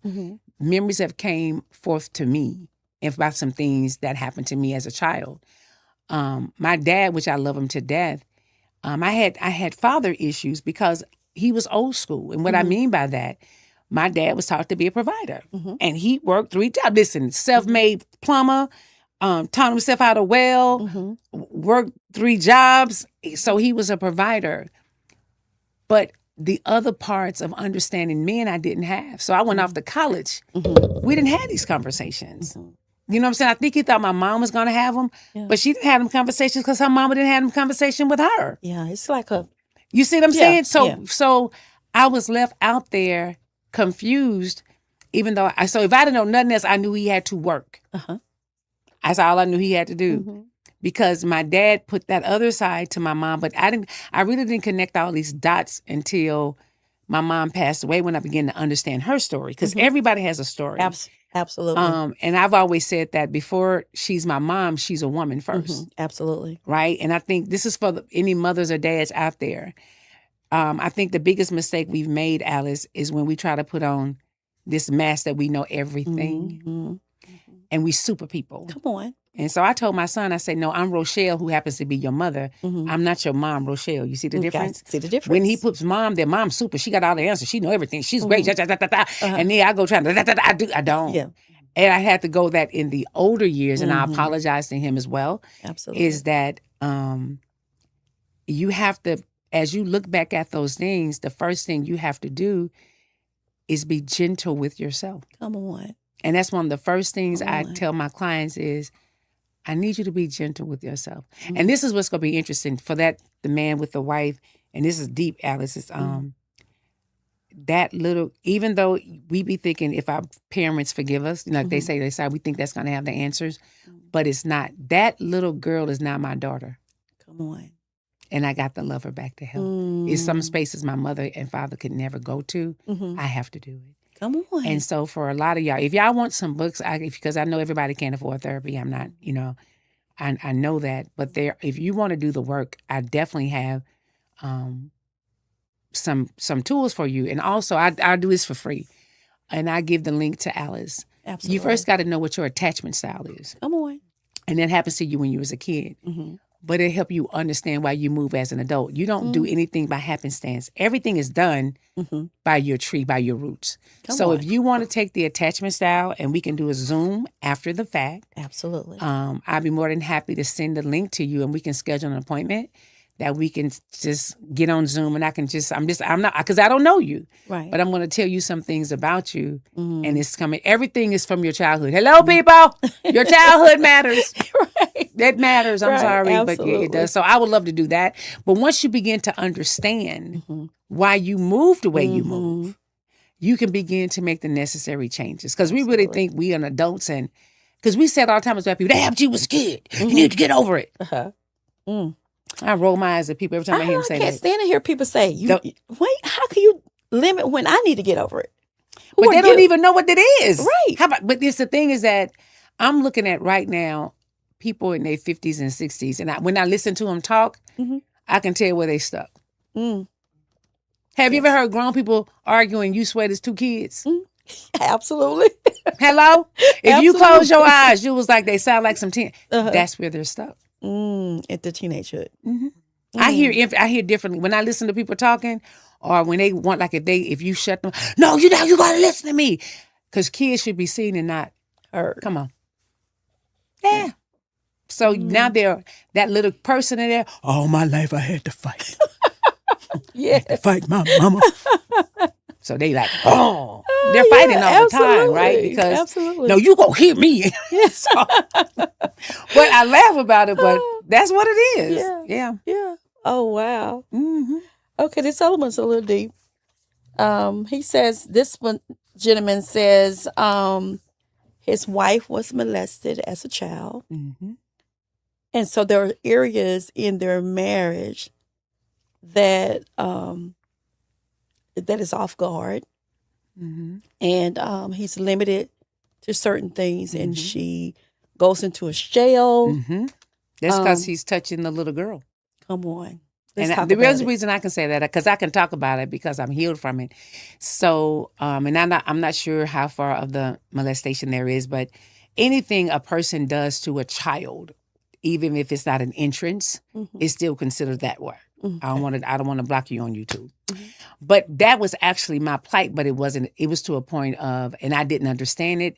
Memories have came forth to me about some things that happened to me as a child. My dad, which I love him to death, I had father issues because he was old school. And what I mean by that, my dad was taught to be a provider. And he worked 3 jobs. Listen, self-made plumber, taught himself how to weld, worked 3 jobs. So he was a provider. But the other parts of understanding men I didn't have. So I went off to college. We didn't have these conversations. You know what I'm saying? I think he thought my mom was going to have them, but she didn't have them conversations because her mama didn't have them conversation with her. Yeah, it's like a... You see what I'm saying? So I was left out there confused, even though if I didn't know nothing else, I knew he had to work. That's all I knew he had to do. Because my dad put that other side to my mom, but I really didn't connect all these dots until my mom passed away when I began to understand her story. Because everybody has a story. Absolutely. And I've always said that before she's my mom, she's a woman first. Absolutely. Right? And I think this is for any mothers or dads out there. I think the biggest mistake we've made, Alice, is when we try to put on this mask that we know everything. And we super people. Come on. And so I told my son, I said, no, I'm Rochelle, who happens to be your mother. I'm not your mom, Rochelle. You see the difference? See the difference. When he puts mom, then mom's super. She got all the answers. She know everything. She's great. And then I go trying to, I don't. Yeah. And I had to go that in the older years, and I apologize to him as well. Absolutely. Is that you have to, as you look back at those things, the first thing you have to do is be gentle with yourself. Come on. And that's one of the first things I tell my clients is, I need you to be gentle with yourself. And this is what's going to be interesting for the man with the wife, and this is deep, Alice, is that little, even though we be thinking if our parents forgive us, like they say, we think that's going to have the answers, but it's not. That little girl is not my daughter. Come on. And I got to love her back to health. It's some spaces my mother and father could never go to. I have to do it. Come on. And so for a lot of y'all, if y'all want some books, because I know everybody can't afford therapy. I'm not, I know that. But if you want to do the work, I definitely have some tools for you. And also, I do this for free. And I give the link to Alice. Absolutely. You first got to know what your attachment style is. Come on. And that happens to you when you was a kid. Mm-hmm. But it help you understand why you move as an adult. You don't do anything by happenstance. Everything is done by your tree, by your roots. Come on. If you want to take the attachment style, and we can do a Zoom after the fact, Absolutely. I'd be more than happy to send the link to you, and we can schedule an appointment that we can just get on Zoom, and I'm not, because I don't know you. Right. But I'm going to tell you some things about you, and it's coming. Everything is from your childhood. Hello, people. Your childhood matters. Right. That matters. I'm Right, sorry, but absolutely. it does. So I would love to do that. But once you begin to understand why you move the way you move, you can begin to make the necessary changes. Because we really think we are adults, and because we said all the time as black people, that happened to you was a kid. You need to get over it. I roll my eyes at people every time I hear them say I can't that. stand to hear people say, Don't- wait, how can you limit when I need to get over it? But they don't even know what that is. Right. But the thing is that I'm looking at right now people in their 50s and 60s. And when I listen to them talk, I can tell where they stuck. Mm. Have you ever heard grown people arguing, you swear there's two kids? Absolutely. Hello? If you Absolutely. close your eyes, you was like, they sound like some teen. That's where they're stuck. At the teenagehood. I hear differently when I listen to people talking, or when they want, like if you shut them, no, you gotta listen to me, because kids should be seen and not Heard. Come on. Yeah. So now that little person in there, all my life I had to fight. Yes. To fight my mama. So they like, they're fighting all the time, right? Because absolutely. no, you gonna hear me. So, but I laugh about it, but that's what it is. Yeah. Yeah. Oh, wow. Mm-hmm. Okay, this other one's a little deep. He says, this one gentleman says, his wife was molested as a child. Mm-hmm. And so there are areas in their marriage that that is off guard. Mm-hmm. And he's limited to certain things, and she goes into a shell. Mm-hmm. That's because he's touching the little girl. Come on. Let's And talk the about it. reason I can say that, because I can talk about it because I'm healed from it. So, and I'm not sure how far of the molestation there is, but anything a person does to a child, even if it's not an entrance, is still considered that way. I don't want to block you on YouTube. But that was actually my plight, but it wasn't. It was to a point of, and I didn't understand it.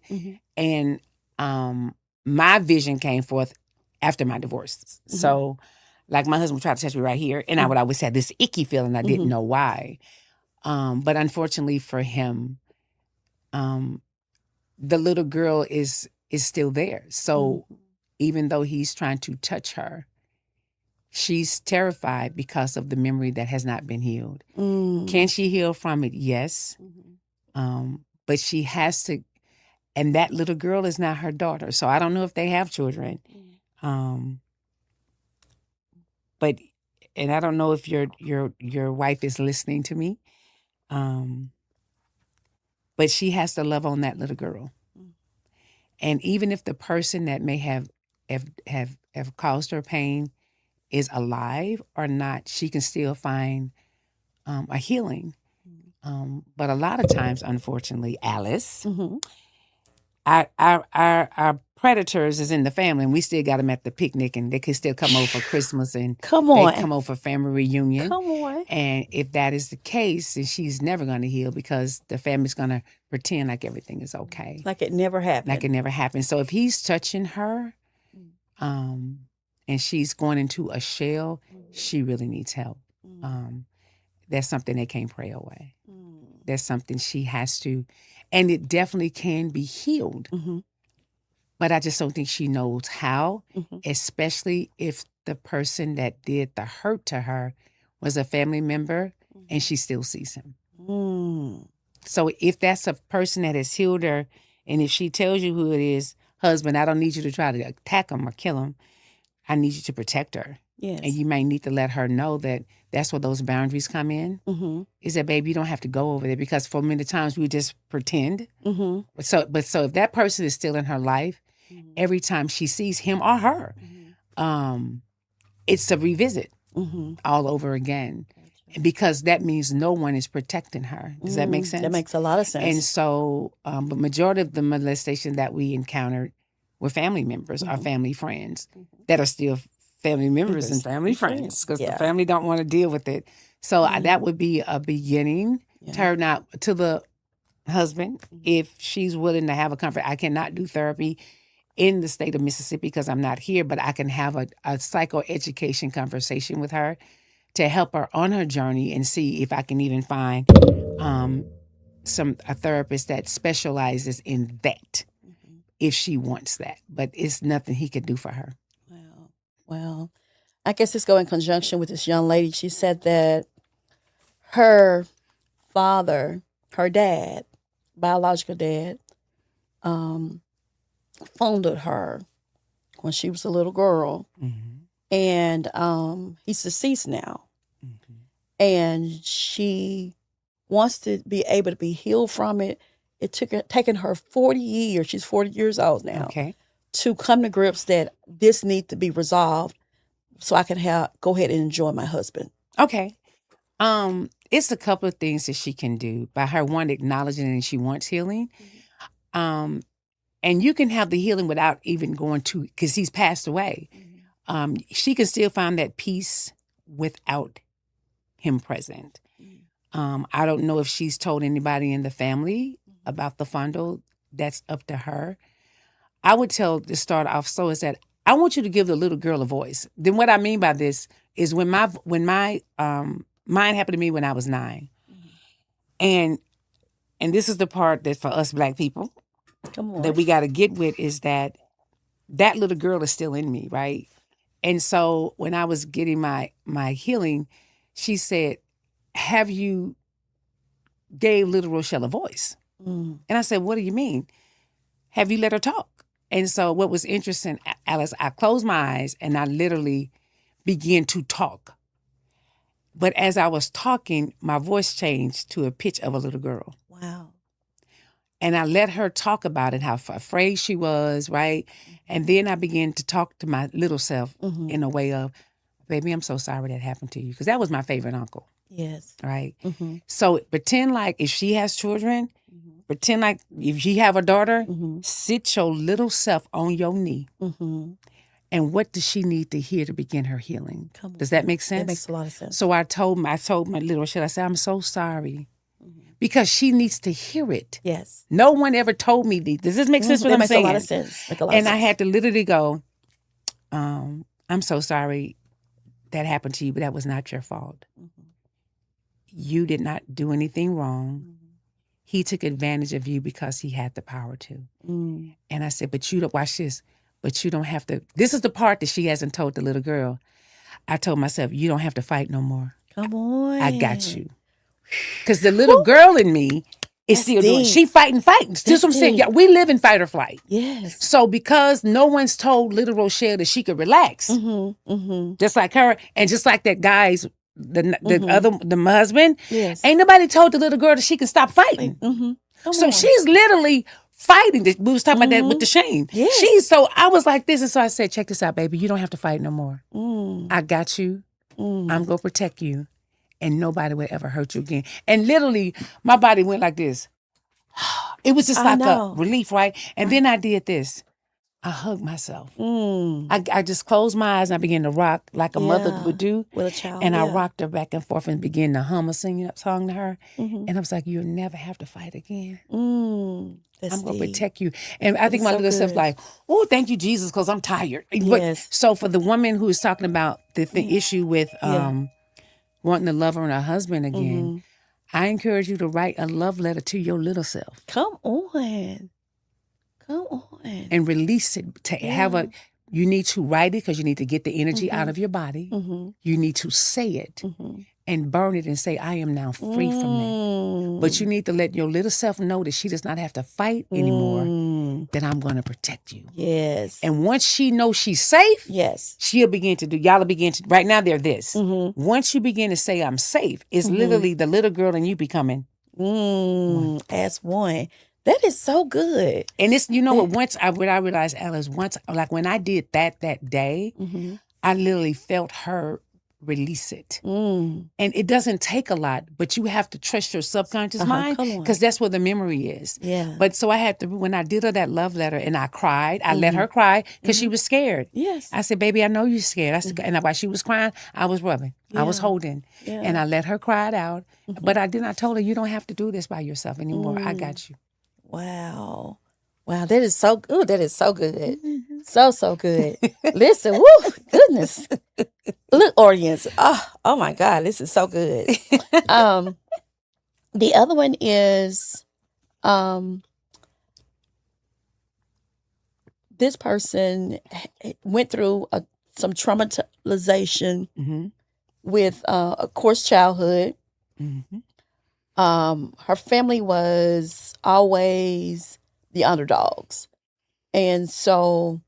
And my vision came forth after my divorce. So, like, my husband tried to touch me right here, and I would always have this icky feeling. I didn't know why. But unfortunately for him, the little girl is still there. So even though he's trying to touch her, she's terrified because of the memory that has not been healed. Can she heal from it? Yes. But she has to, and that little girl is not her daughter. So I don't know if they have children. But, and I don't know if your wife is listening to me. But she has to love on that little girl. And even if the person that may have caused her pain is alive or not, she can still find a healing. But a lot of times, unfortunately, Alice, our predators is in the family, and we still got them at the picnic, and they can still come over for Christmas, and Come on. they come over for family reunion. Come on. And if that is the case, then she's never going to heal, because the family's going to pretend like everything is okay. Like it never happened. Like it never happened. So if he's touching her, and she's going into a shell, she really needs help. That's something they can't pray away. That's something she has to, and it definitely can be healed. But I just don't think she knows how, especially if the person that did the hurt to her was a family member and she still sees him. So if that's a person that has healed her, and if she tells you who it is, husband, I don't need you to try to attack him or kill him. I need you to protect her. Yes. And you may need to let her know that that's where those boundaries come in. Mm-hmm. Is that, babe, you don't have to go over there, because for many times we just pretend. Mm-hmm. So if that person is still in her life, every time she sees him or her, it's a revisit all over again, because that means no one is protecting her. Does that make sense? That makes a lot of sense. And so, the majority of the molestation that we encountered were family members or family friends that are still family members and family friends, because the family don't want to deal with it. So that would be a beginning. Turn out to the husband, if she's willing to have a comfort. I cannot do therapy in the state of Mississippi because I'm not here, but I can have a psychoeducation conversation with her to help her on her journey and see if I can even find a therapist that specializes in that, if she wants that. But it's nothing he could do for her. Well, I guess this go in conjunction with this young lady. She said that her father, her dad, biological dad, funded her when she was a little girl. And he's deceased now. And she wants to be able to be healed from it. It taken her 40 years. She's 40 years old now. Okay. To come to grips that this needs to be resolved so I can go ahead and enjoy my husband. Okay. It's a couple of things that she can do by her, one, acknowledging that she wants healing. And you can have the healing without even going to, because he's passed away. She can still find that peace without him present. I don't know if she's told anybody in the family about the fondle. That's up to her. I would tell to start off is that I want you to give the little girl a voice. Then what I mean by this is when my mine happened to me when I was 9. And this is the part that for us Black people that we got to get with, is that little girl is still in me, right? And so when I was getting my healing, she said, have you gave little Rochelle a voice? And I said, what do you mean? Have you let her talk? And so what was interesting, Alice, I closed my eyes and I literally began to talk. But as I was talking, my voice changed to a pitch of a little girl. Wow. And I let her talk about it, how afraid she was, right? And then I began to talk to my little self in a way of, baby, I'm so sorry that happened to you. Because that was my favorite uncle. Yes. Right? So pretend like if she has children, pretend like if you have a daughter, sit your little self on your knee. And what does she need to hear to begin her healing? Does that make sense? That makes a lot of sense. So I told my little Rochelle, I said, I'm so sorry. Because she needs to hear it. Yes. No one ever told me this. Does this make sense what I'm saying? That makes a lot of sense. And I had to literally go, I'm so sorry that happened to you, but that was not your fault. You did not do anything wrong. He took advantage of you because he had the power to. And I said, but you don't, watch this, but you don't have to. This is the part that she hasn't told the little girl. I told myself, you don't have to fight no more. Come on. I got you. Because the little girl in me is still doing it. She fighting. That's what I'm saying. Yeah, we live in fight or flight. Yes. So because no one's told little Rochelle that she could relax, just like her, and just like that guy's, the husband, yes. Ain't nobody told the little girl that she can stop fighting. So she's literally fighting. We was talking about that with the shame. Yes. So I was like this, and so I said, check this out, baby. You don't have to fight no more. I got you. I'm going to protect you. And nobody would ever hurt you again. And literally, my body went like this. It was just like a relief, right? And then I did this. I hugged myself. I just closed my eyes and I began to rock like a mother would do. With a child. And I rocked her back and forth and began to hum a singing song to her. And I was like, you'll never have to fight again. I'm going to protect you. And I think my little self like, oh, thank you, Jesus, because I'm tired. Yes. So for the woman who is talking about the issue with wanting to love her and her husband again, I encourage you to write a love letter to your little self. Come on. And release it. To have you need to write it because you need to get the energy out of your body. You need to say it and burn it and say, I am now free from that. But you need to let your little self know that she does not have to fight anymore then I'm going to protect you. Yes. And once she knows she's safe, yes. she'll begin to do, y'all will begin to, right now they're this. Mm-hmm. Once you begin to say, I'm safe, it's literally the little girl and you becoming. As one. That is so good. And it's, you know what, what I realized, Alice, once, like when I did that day, I literally felt her release it. And it doesn't take a lot, but you have to trust your subconscious mind come on. because that's where the memory is. Yeah. But so I had to, when I did her that love letter and I cried, I let her cry because she was scared. Yes. I said, baby, I know you're scared. I said, and while she was crying, I was rubbing. I was holding. Yeah. And I let her cry it out. But I told her, you don't have to do this by yourself anymore. I got you. Wow. Wow, that is so good. That is so good. So good. Listen, woo, goodness. Look, audience. Oh my God, this is so good. The other one is this person went through some traumatization with a coarse childhood. Her family was always the underdogs. And so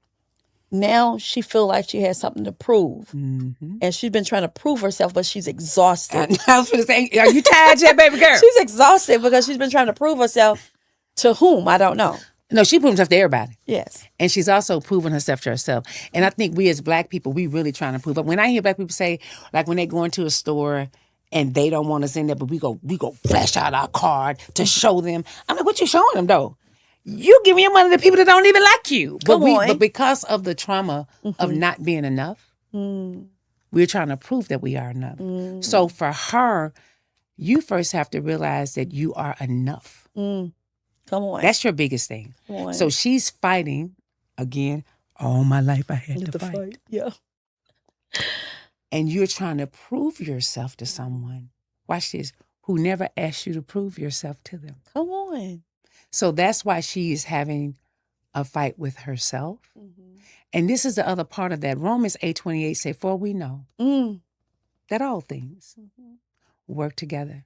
now she feels like she has something to prove. And she's been trying to prove herself, but she's exhausted. I was going to say, are you tired yet, baby girl? She's exhausted because she's been trying to prove herself to whom? I don't know. No, she proves herself to everybody. Yes. And she's also proven herself to herself. And I think we as Black people, we really trying to prove it. When I hear Black people say, like when they go into a store and they don't want us in there, but we go flash out our card to show them. I'm like, what you showing them though? You giving your money to people that don't even like you. But because of the trauma of not being enough, we're trying to prove that we are enough. So for her, you first have to realize that you are enough. Come on. That's your biggest thing. Come on. So she's fighting, again, all my life I had to fight. Yeah. And you're trying to prove yourself to someone, watch this, who never asked you to prove yourself to them. Come on. So that's why she is having a fight with herself. And this is the other part of that. Romans 8:28 say, for we know that all things work together.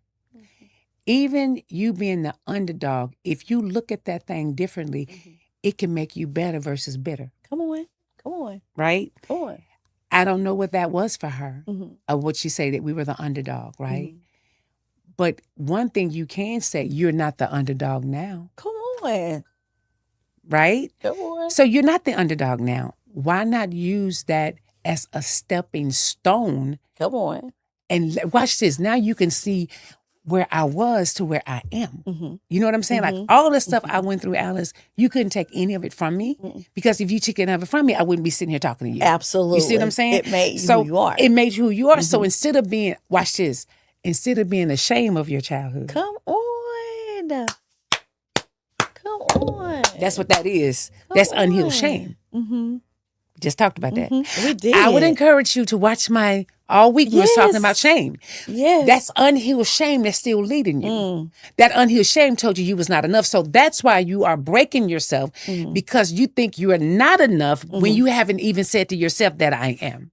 Even you being the underdog, if you look at that thing differently, it can make you better versus bitter. Come on. Come on. Right? Come on. I don't know what that was for her, of what she say that we were the underdog, right? But one thing you can say, you're not the underdog now. Come on. Right? Come on. So you're not the underdog now. Why not use that as a stepping stone? Come on. And watch this. Now you can see where I was to where I am. You know what I'm saying? Like all the stuff I went through, Alice, you couldn't take any of it from me because if you took any of it from me, I wouldn't be sitting here talking to you. Absolutely. You see what I'm saying? It made you who you are. It made you who you are. So instead of being, watch this, instead of being ashamed of your childhood. Come on. Come on. That's what that is. That's unhealed shame. Just talked about that. We did. I would encourage you to watch all week we was talking about shame. Yes. That's unhealed shame that's still leading you. That unhealed shame told you was not enough. So that's why you are breaking yourself because you think you are not enough when you haven't even said to yourself that I am.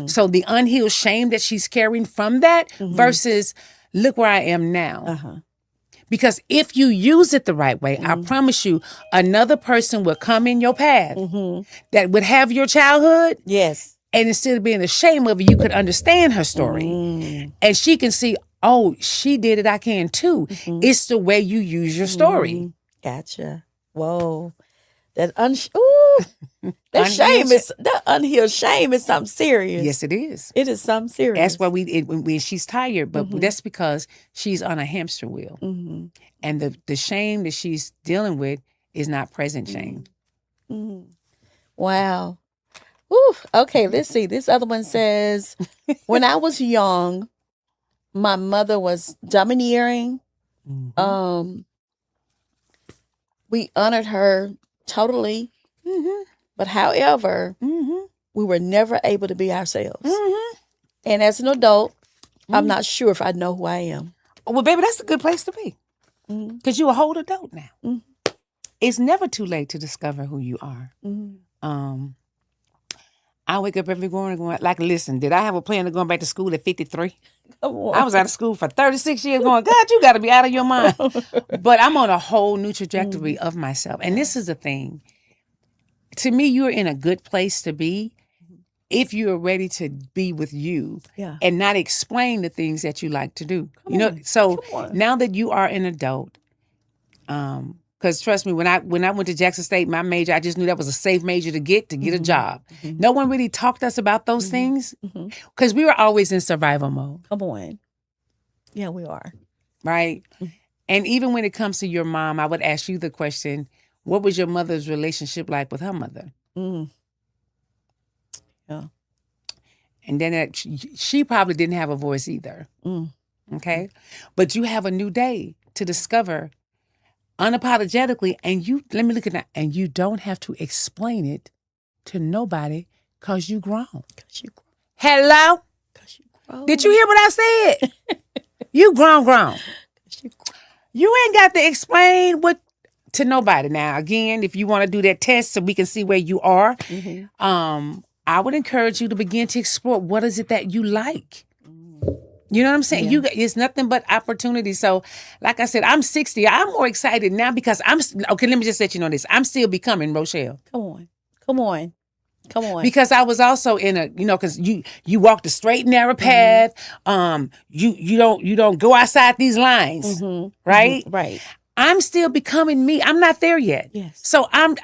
So the unhealed shame that she's carrying from that versus look where I am now. Because if you use it the right way, I promise you, another person will come in your path that would have your childhood. Yes. And instead of being ashamed of it, you could understand her story. And she can see, oh, she did it, I can too. It's the way you use your story. Gotcha. Whoa. That shame is, that unhealed shame is something serious. Yes, it is. It is something serious. That's why when she's tired, but that's because she's on a hamster wheel. And the shame that she's dealing with is not present shame. Wow. Ooh, okay, let's see. This other one says, when I was young, my mother was domineering. We honored her totally. But however, we were never able to be ourselves. And as an adult, I'm not sure if I know who I am. Well, baby, that's a good place to be. Because you're a whole adult now. It's never too late to discover who you are. I wake up every morning going, like, listen, did I have a plan of going back to school at 53? Come on. I was out of school for 36 years going, God, you got to be out of your mind. But I'm on a whole new trajectory of myself. And this is the thing. To me, you're in a good place to be if you're ready to be with you Yeah. and not explain the things that you like to do. Come on. So Come on. now that you are an adult, because trust me, when I went to Jackson State, my major, I just knew that was a safe major to get a job. No one really talked to us about those things because we were always in survival mode, Come on. Yeah, we are. right? And even when it comes to your mom, I would ask you the question, what was your mother's relationship like with her mother? Mm. Yeah. And then she probably didn't have a voice either. Mm. Okay? But you have a new day to discover unapologetically, and let me look at that, and you don't have to explain it to nobody because you grown. Cause you grow. Hello? Cause you grow. Did you hear what I said? You grown. Cause you grow. You ain't got to explain what to nobody. Now, again, if you want to do that test so we can see where you are, I would encourage you to begin to explore what is it that you like. You know what I'm saying? Yeah. It's nothing but opportunity. So, like I said, I'm 60. I'm more excited now because okay, let me just let you know this. I'm still becoming Rochelle. Come on. Come on. Come on. Because I was also in a, because you walk the straight and narrow path. You don't go outside these lines, right? Right. I'm still becoming me. I'm not there yet. Yes. So I want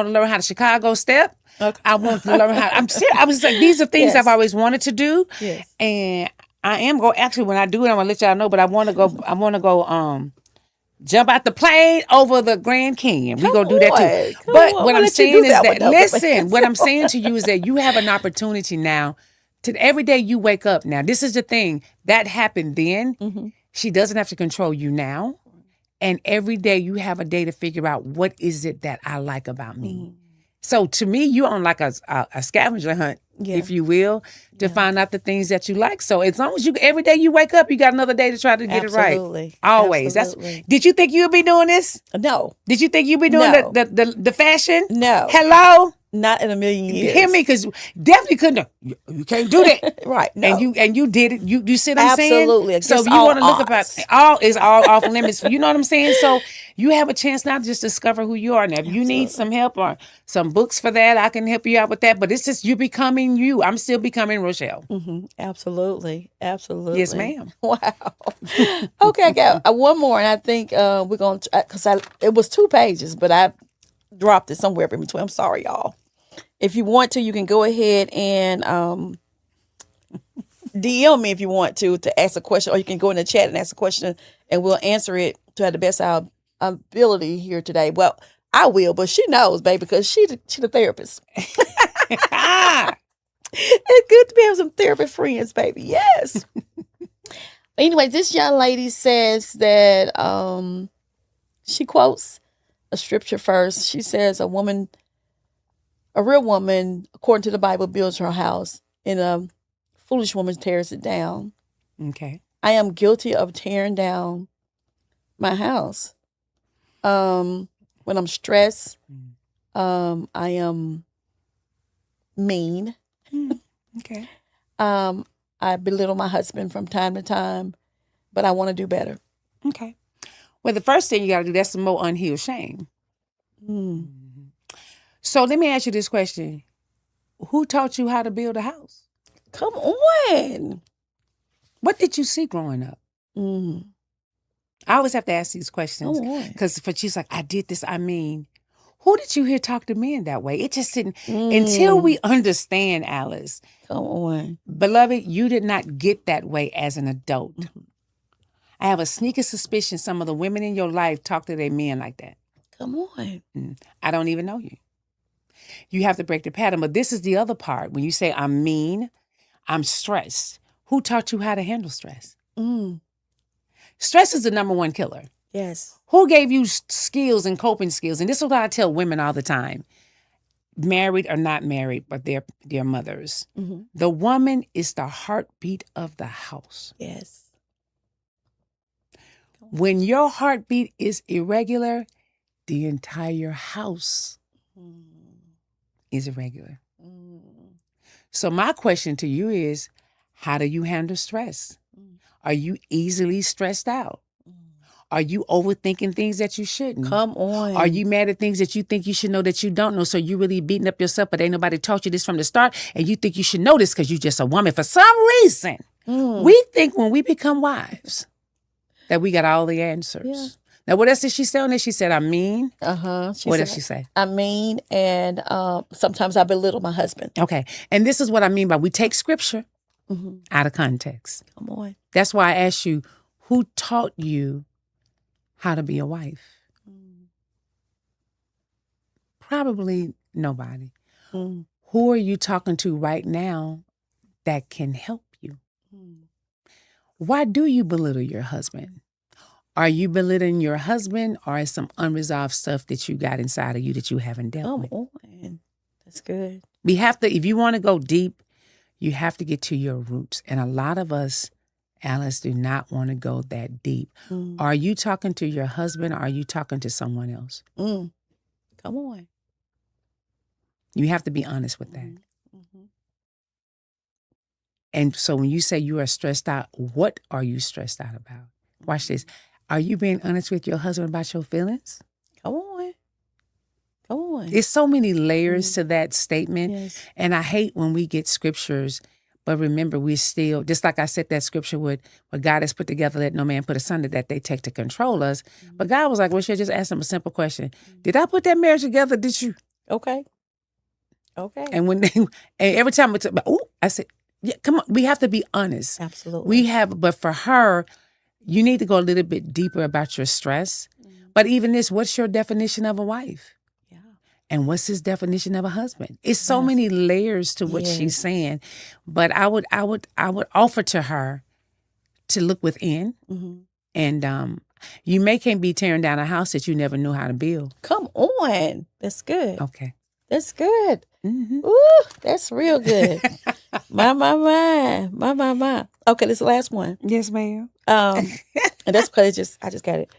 to learn how to Chicago step. Okay. I want to learn how. I'm serious. I was like, these are things Yes. I've always wanted to do. Yes. And I am going. Actually, when I do it, I'm gonna let y'all know. But I want to go. I want to go. Jump out the plane over the Grand Canyon. We gonna do that too. Come But on. what I'll I'm let you do saying is that that one, though. listen. What I'm saying to you is that you have an opportunity now. To every day you wake up. Now, this is the thing that happened then. She doesn't have to control you now. And every day you have a day to figure out what is it that I like about me. So to me, you're on like a scavenger hunt, Yeah. if you will, to find out the things that you like. So as long as every day you wake up, you got another day to try to get Absolutely. it right. Always. Absolutely. Did you think you'd be doing this? No. Did you think you'd be doing No. the fashion? No. Hello? Not in a million years. Hear me, because definitely couldn't. You can't do that. Right. No. And you did it. You see what I'm saying? Absolutely. So if Against you all want to look odds. about all off limits. You know what I'm saying? So you have a chance now to just discover who you are. Now, if you need some help or some books for that, I can help you out with that. But it's just you becoming you. I'm still becoming Rochelle. Absolutely. Absolutely. Yes, ma'am. Wow. Okay, I got one more, and I think we're going to, because it was 2 pages, but I dropped it somewhere in between. I'm sorry, y'all. If you want to, you can go ahead and DM me if you want to ask a question, or you can go in the chat and ask a question, and we'll answer it to the best of our ability here today. Well, I will, but she knows, baby, because she the therapist. It's good to be having some therapy friends, baby. Yes. Anyway, this young lady says that she quotes a scripture first. She says, a real woman, according to the Bible, builds her house, and a foolish woman tears it down. Okay. I am guilty of tearing down my house. When I'm stressed, I am mean. Okay. I belittle my husband from time to time, but I want to do better. Okay. Well, the first thing you got to do, that's some more unhealed shame. So let me ask you this question. Who taught you how to build a house? Come on. What did you see growing up? I always have to ask these questions. Come on. Because she's like, I did this. I mean, who did you hear talk to men that way? It just didn't, until we understand, Alice. Come on. Beloved, you did not get that way as an adult. I have a sneaky suspicion some of the women in your life talk to their men like that. Come on. I don't even know you. You have to break the pattern. But this is the other part. When you say, I'm mean, I'm stressed. Who taught you how to handle stress? Stress is the number one killer. Yes. Who gave you skills and coping skills? And this is what I tell women all the time. Married or not married, but they're mothers. The woman is the heartbeat of the house. Yes. When your heartbeat is irregular, the entire house is irregular. So my question to you is, how do you handle stress? Are you easily stressed out? Are you overthinking things that you shouldn't? Come on. Are you mad at things that you think you should know that you don't know? So you really beating up yourself, but ain't nobody taught you this from the start, and you think you should know this because you're just a woman. For some reason, we think when we become wives that we got all the answers. Yeah. Now, what else did she say on this? She said, I'm mean. Uh-huh. What did she say? I mean, and sometimes I belittle my husband. Okay. And this is what I mean by we take scripture Mm-hmm. out of context. Come on. That's why I asked you, who taught you how to be a wife? Probably nobody. Mm. Who are you talking to right now that can help you? Why do you belittle your husband? Are you belittling your husband, or is some unresolved stuff that you got inside of you that you haven't dealt Come with? on. That's good. We have to, if you want to go deep, you have to get to your roots. And a lot of us, Alice, do not want to go that deep. Are you talking to your husband, or are you talking to someone else? Come on. You have to be honest with that. And so when you say you are stressed out, what are you stressed out about? Watch this. Are you being honest with your husband about your feelings? Come on. Come on. There's so many layers to that statement. Yes. And I hate when we get scriptures, but remember, we still, just like I said, that scripture would, what God has put together, let no man put asunder, that they take to control us. But God was like, well, should I just ask him a simple question? Did I put that marriage together? Did you? Okay. Okay. And when and every time it's about, I said, yeah, come on, we have to be honest. Absolutely. But for her, you need to go a little bit deeper about your stress. But even this, what's your definition of a wife? Yeah. And what's his definition of a husband? It's so Yes. many layers to what she's saying. But I would offer to her to look within. And you can't be tearing down a house that you never knew how to build. Come on. That's good. Okay. That's good. Mm-hmm. Ooh, that's real good. My. Okay, this is the last one. Yes, ma'am. And that's because I just got it.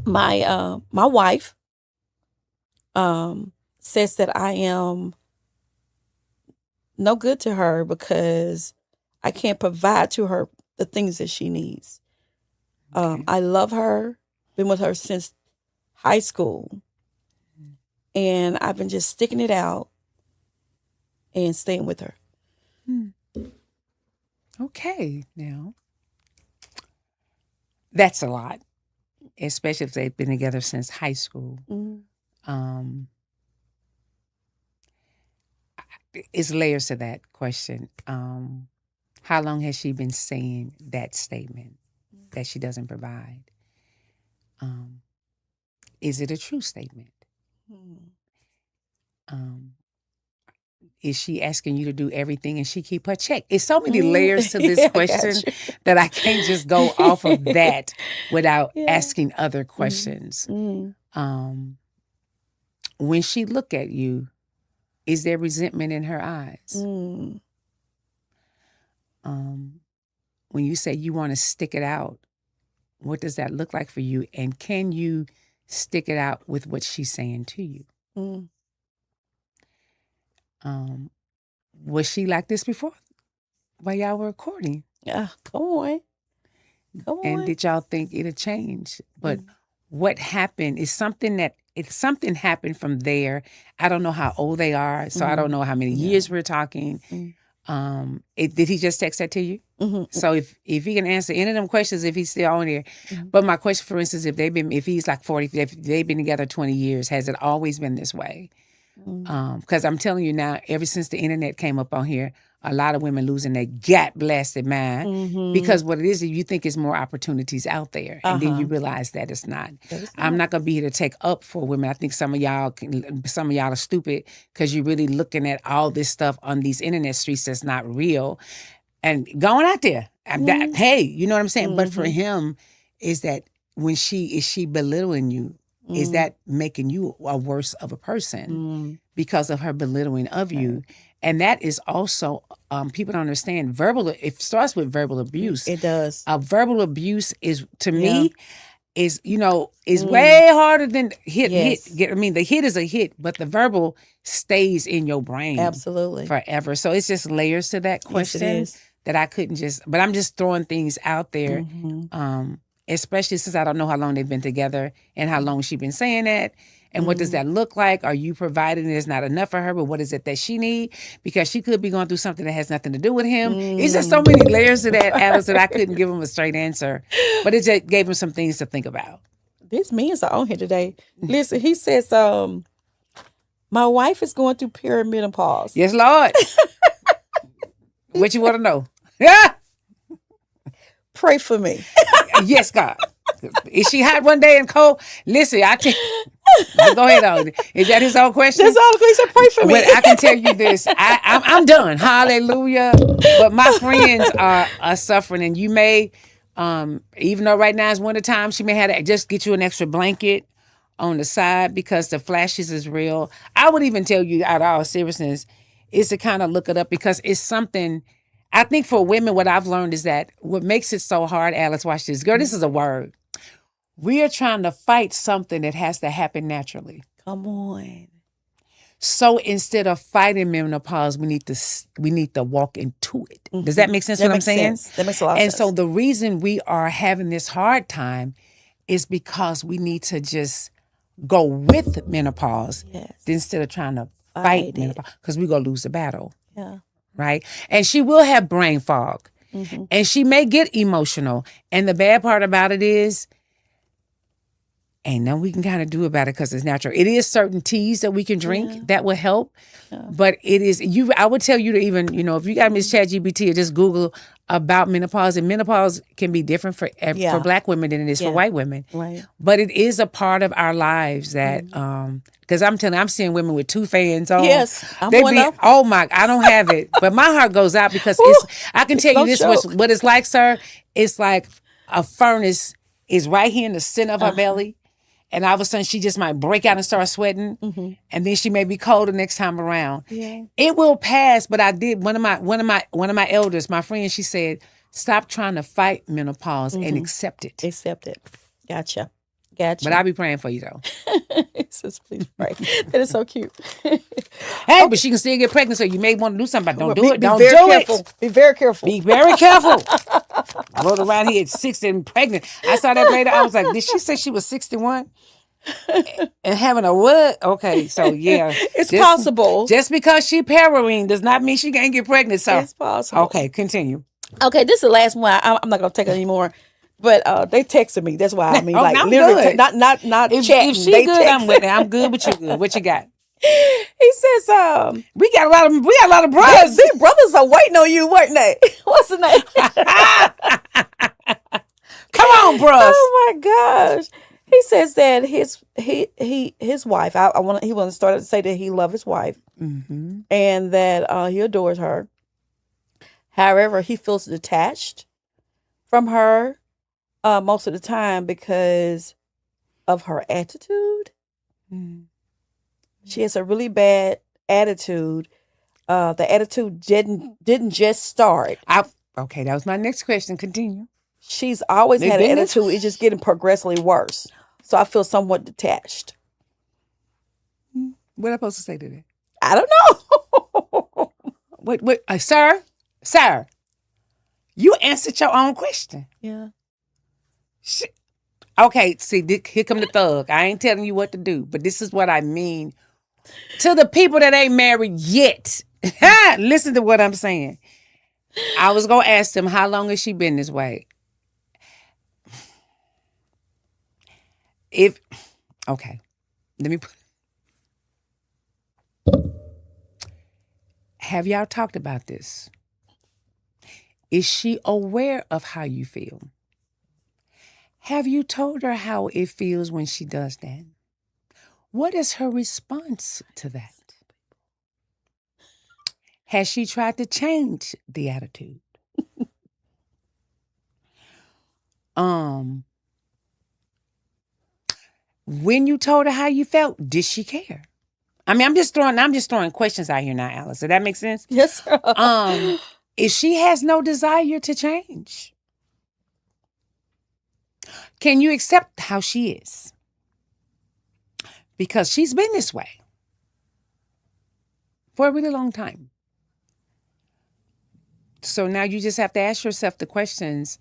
My wife says that I am no good to her because I can't provide to her the things that she needs. I love her, been with her since high school, and I've been just sticking it out and staying with her. Okay, now. That's a lot, especially if they've been together since high school. It's layers to that question. How long has she been saying that statement that she doesn't provide? Is it a true statement? Is she asking you to do everything and she keep her check? It's so many layers to this Yeah, I got question you. that I can't just go off of that without Yeah. asking other questions. When she look at you, is there resentment in her eyes? When you say you want to stick it out, what does that look like for you? And can you stick it out with what she's saying to you? Was she like this before while y'all were recording? Yeah, come on. Come on. And did y'all think it'd change? But what happened is something happened from there. I don't know how old they are, so I don't know how many years we're talking. Did he just text that to you? So if he can answer any of them questions, if he's still on there. But my question, for instance, if he's like 40, if they've been together 20 years, has it always been this way? Because I'm telling you now, ever since the internet came up on here, a lot of women losing their God-blasted mind because what it is, you think is more opportunities out there, and then you realize that it's not. I'm not gonna be here to take up for women. I think some of y'all are stupid because you're really looking at all this stuff on these internet streets that's not real, and going out there. Hey, you know what I'm saying? But for him, is that when is she belittling you? Is that making you a worse of a person because of her belittling of you? And that is also, people don't understand, it starts with verbal abuse. It does. Verbal abuse is, to me, is is way harder than Yes. I mean, the hit is a hit, but the verbal stays in your brain Absolutely. forever. So it's just layers to that Yes, it question is. that I couldn't but I'm just throwing things out there. Mhm. Especially since I don't know how long they've been together and how long she's been saying that. And what does that look like? Are you providing there's not enough for her, but what is it that she need? Because she could be going through something that has nothing to do with him. It's just so many layers to that, Alice, that I couldn't give him a straight answer. But it just gave him some things to think about. These men are on here today. Listen, he says, my wife is going through perimenopause. Yes, Lord. What you want to know? Yeah. Pray for me. Yes, God. Is she hot one day and cold? Listen, go ahead on. Is that his own question? That's all he said. Pray for me. Well, I can tell you this. I'm done. Hallelujah. But my friends are suffering, and you may, even though right now is wintertime, she may have to just get you an extra blanket on the side because the flashes is real. I would even tell you, out of all seriousness, is to kind of look it up because it's something. I think for women, what I've learned is that what makes it so hard, Alice, watch this. Girl, this is a word. We are trying to fight something that has to happen naturally. Come on. So instead of fighting menopause, we need to walk into it. Does that make sense? What I'm saying? That makes a lot of And sense. so the reason we are having this hard time is because we need to just go with menopause instead of trying to fight menopause because we're going to lose the battle. Yeah. Right? And she will have brain fog. And she may get emotional. And the bad part about it is, ain't nothing we can kind of do about it because it's natural. It is certain teas that we can drink that will help. But it is, I would tell you to even, if you got Miss ChatGPT or just Google about menopause, and menopause can be different for Black women than it is for white women. Right. But it is a part of our lives that, because I'm seeing women with 2 fans on. Yes, I'm They one be, of 'em. oh my, I don't have it. But my heart goes out because I can tell you this, what it's like, sir. It's like a furnace is right here in the center of her belly. And all of a sudden, she just might break out and start sweating, and then she may be cold the next time around. Yeah. It will pass, but I did. One of my elders, my friend, she said, "Stop trying to fight menopause and accept it." Accept it. Gotcha. But I'll be praying for you though. It says, please pray. That is so cute. Hey, but she can still get pregnant, so you may want to do something. But don't do Be it. Don't very do careful. it. Be very careful. Be very careful. I rode around here at 60 and pregnant. I saw that later. I was like, did she say she was 61? And having a what? Okay, so yeah. It's possible. Just because she pararing does not mean she can't get pregnant. So It's possible. Okay, continue. Okay, this is the last one. I'm not gonna take it anymore. But they texted me. That's why I mean, I'm literally, good. not If chatting. she They good, I'm texted. with it. I'm good with you. Good. What you got? He says, We got a lot of brothers. these brothers are waiting on you, weren't they? What's the name? Come on, bros. Oh my gosh. He says that his wife. He wants to start to say that he loves his wife and that he adores her. However, he feels detached from her most of the time because of her attitude. She has a really bad attitude. The attitude didn't just start. Okay, that was my next question. Continue. She's always They had an been attitude. It's just getting progressively worse. So I feel somewhat detached. What am I supposed to say to that? I don't know. Wait, sir, you answered your own question. Yeah. Okay, see, here come the thug. I ain't telling you what to do, but this is what I mean. To the people that ain't married yet, listen to what I'm saying. I was going to ask them, how long has she been this way? Okay, let me have y'all talked about this? Is she aware of how you feel? Have you told her how it feels when she does that? What is her response to that? Has she tried to change the attitude? When you told her how you felt, did she care? I mean, I'm just throwing questions out here now, Alice. Does that make sense? Yes, sir. If she has no desire to change, Can you accept how she is? Because she's been this way for a really long time. So now you just have to ask yourself the questions.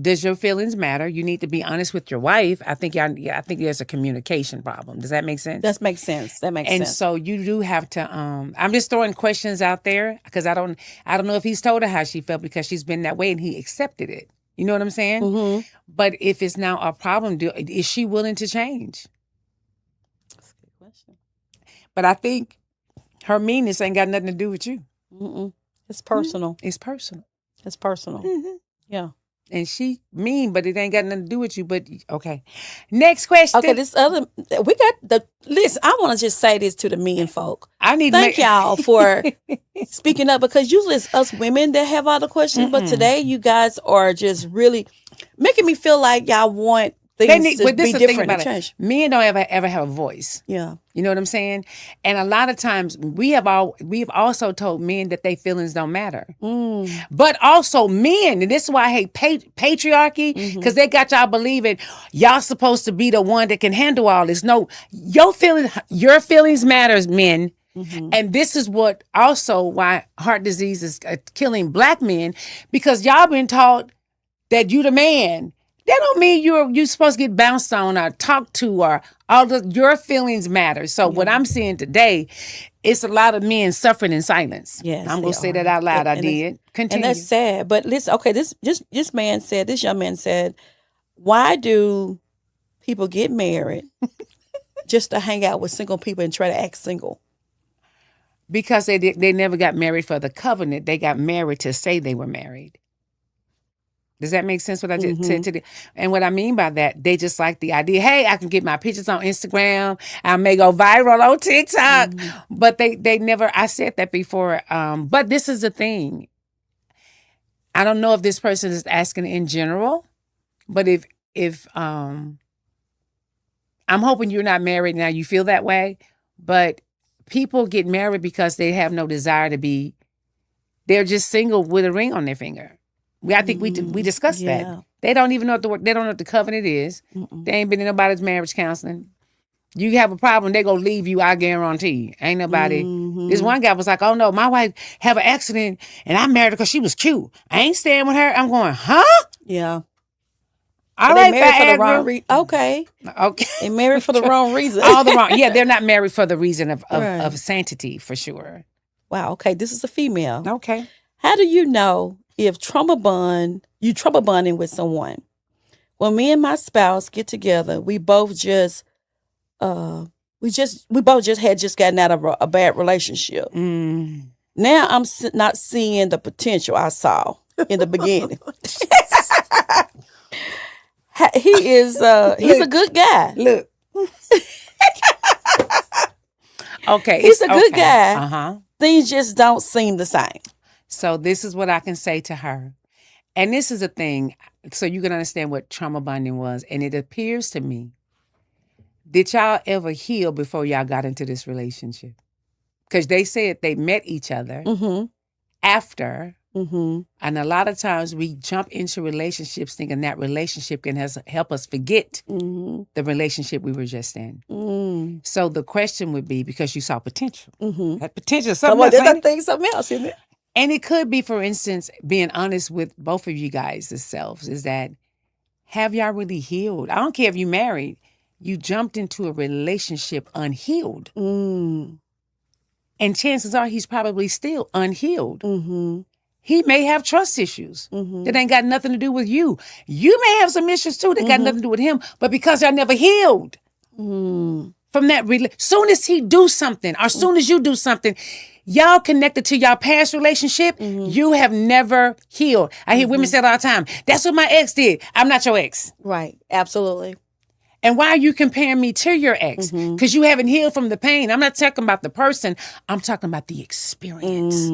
Does your feelings matter? You need to be honest with your wife. I think there's a communication problem. Does that make sense? That makes sense. And so you do have to. I'm just throwing questions out there because I don't know if he's told her how she felt because she's been that way and he accepted it. You know what I'm saying? Mm-hmm. But if it's now a problem, is she willing to change? That's a good question. But I think her meanness ain't got nothing to do with you. Mm-mm. It's personal. It's personal. It's personal. Mm-hmm. Yeah. And she mean, but it ain't got nothing to do with you. But okay. Next question. Okay, listen, I want to just say this to the men folk. I need Thank y'all for speaking up because usually it's us women that have all the questions, but today you guys are just really making me feel like y'all want things to be different and change. Men don't ever have a voice. Yeah. You know what I'm saying? And a lot of times we've also told men that their feelings don't matter. But also men, and this is why I hate patriarchy, because they got y'all believing y'all supposed to be the one that can handle all this. No, your feelings matters, men. And this is what also why heart disease is killing black men, because y'all been taught that you the man. That don't mean you're supposed to get bounced on or talked to or your feelings matter. So what I'm seeing today, it's a lot of men suffering in silence. Yes, I'm gonna say that out loud. I did. Continue. And that's sad. But listen, okay, this young man said, why do people get married just to hang out with single people and try to act single? Because they never got married for the covenant. They got married to say they were married. Does that make sense what I just said today? And what I mean by that, they just like the idea, hey, I can get my pictures on Instagram. I may go viral on TikTok. But they never, I said that before. But this is the thing. I don't know if this person is asking in general, but if I'm hoping you're not married now, you feel that way. But people get married because they have no desire to be, they're just single with a ring on their finger. I think we discussed that. They don't even know they don't know what the covenant is. They ain't been in nobody's marriage counseling. You have a problem, they gonna leave you, I guarantee. Ain't nobody. This one guy was like, oh no, my wife have an accident and I married her because she was cute. I ain't staying with her. I'm going, huh? Yeah. All they right, married for the wrong Viagra. reason. Okay. Okay. They married for the wrong reason. All the wrong. Yeah, they're not married for the reason of sanctity, for sure. Wow. Okay. This is a female. Okay. How do you know if trauma bonding with someone? When me and my spouse get together, we both just had gotten out of a bad relationship. Now I'm not seeing the potential I saw in the beginning. He's a good guy. Look. Okay. He's a good guy. Uh-huh. Things just don't seem the same. So this is what I can say to her. And this is a thing, so you can understand what trauma bonding was. And it appears to me, did y'all ever heal before y'all got into this relationship? Because they said they met each other after. And a lot of times we jump into relationships thinking that relationship can help us forget the relationship we were just in. So the question would be, because you saw potential. That potential is something else, ain't it? Something else, isn't it? And it could be, for instance, being honest with both of you guys selves, is that, have y'all really healed? I don't care if you married. You jumped into a relationship unhealed. And chances are he's probably still unhealed. He may have trust issues that ain't got nothing to do with you. You may have some issues too that got nothing to do with him, but because y'all never healed from that, soon as he do something or soon as you do something, y'all connected to y'all past relationship, you have never healed. I hear women say it all the time, that's what my ex did. I'm not your ex. Right. Absolutely. And why are you comparing me to your ex? Because you haven't healed from the pain. I'm not talking about the person. I'm talking about the experience.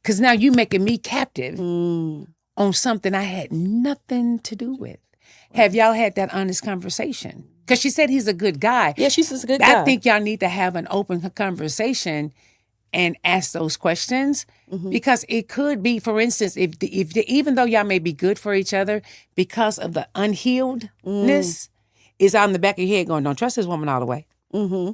Because now you making me captive on something I had nothing to do with. Have y'all had that honest conversation? Because she said he's a good guy. Yeah, she's a good guy. I think y'all need to have an open conversation. and ask those questions because it could be, for instance, even though y'all may be good for each other, because of the unhealedness is out in the back of your head going, don't trust this woman all the way. Mm-hmm.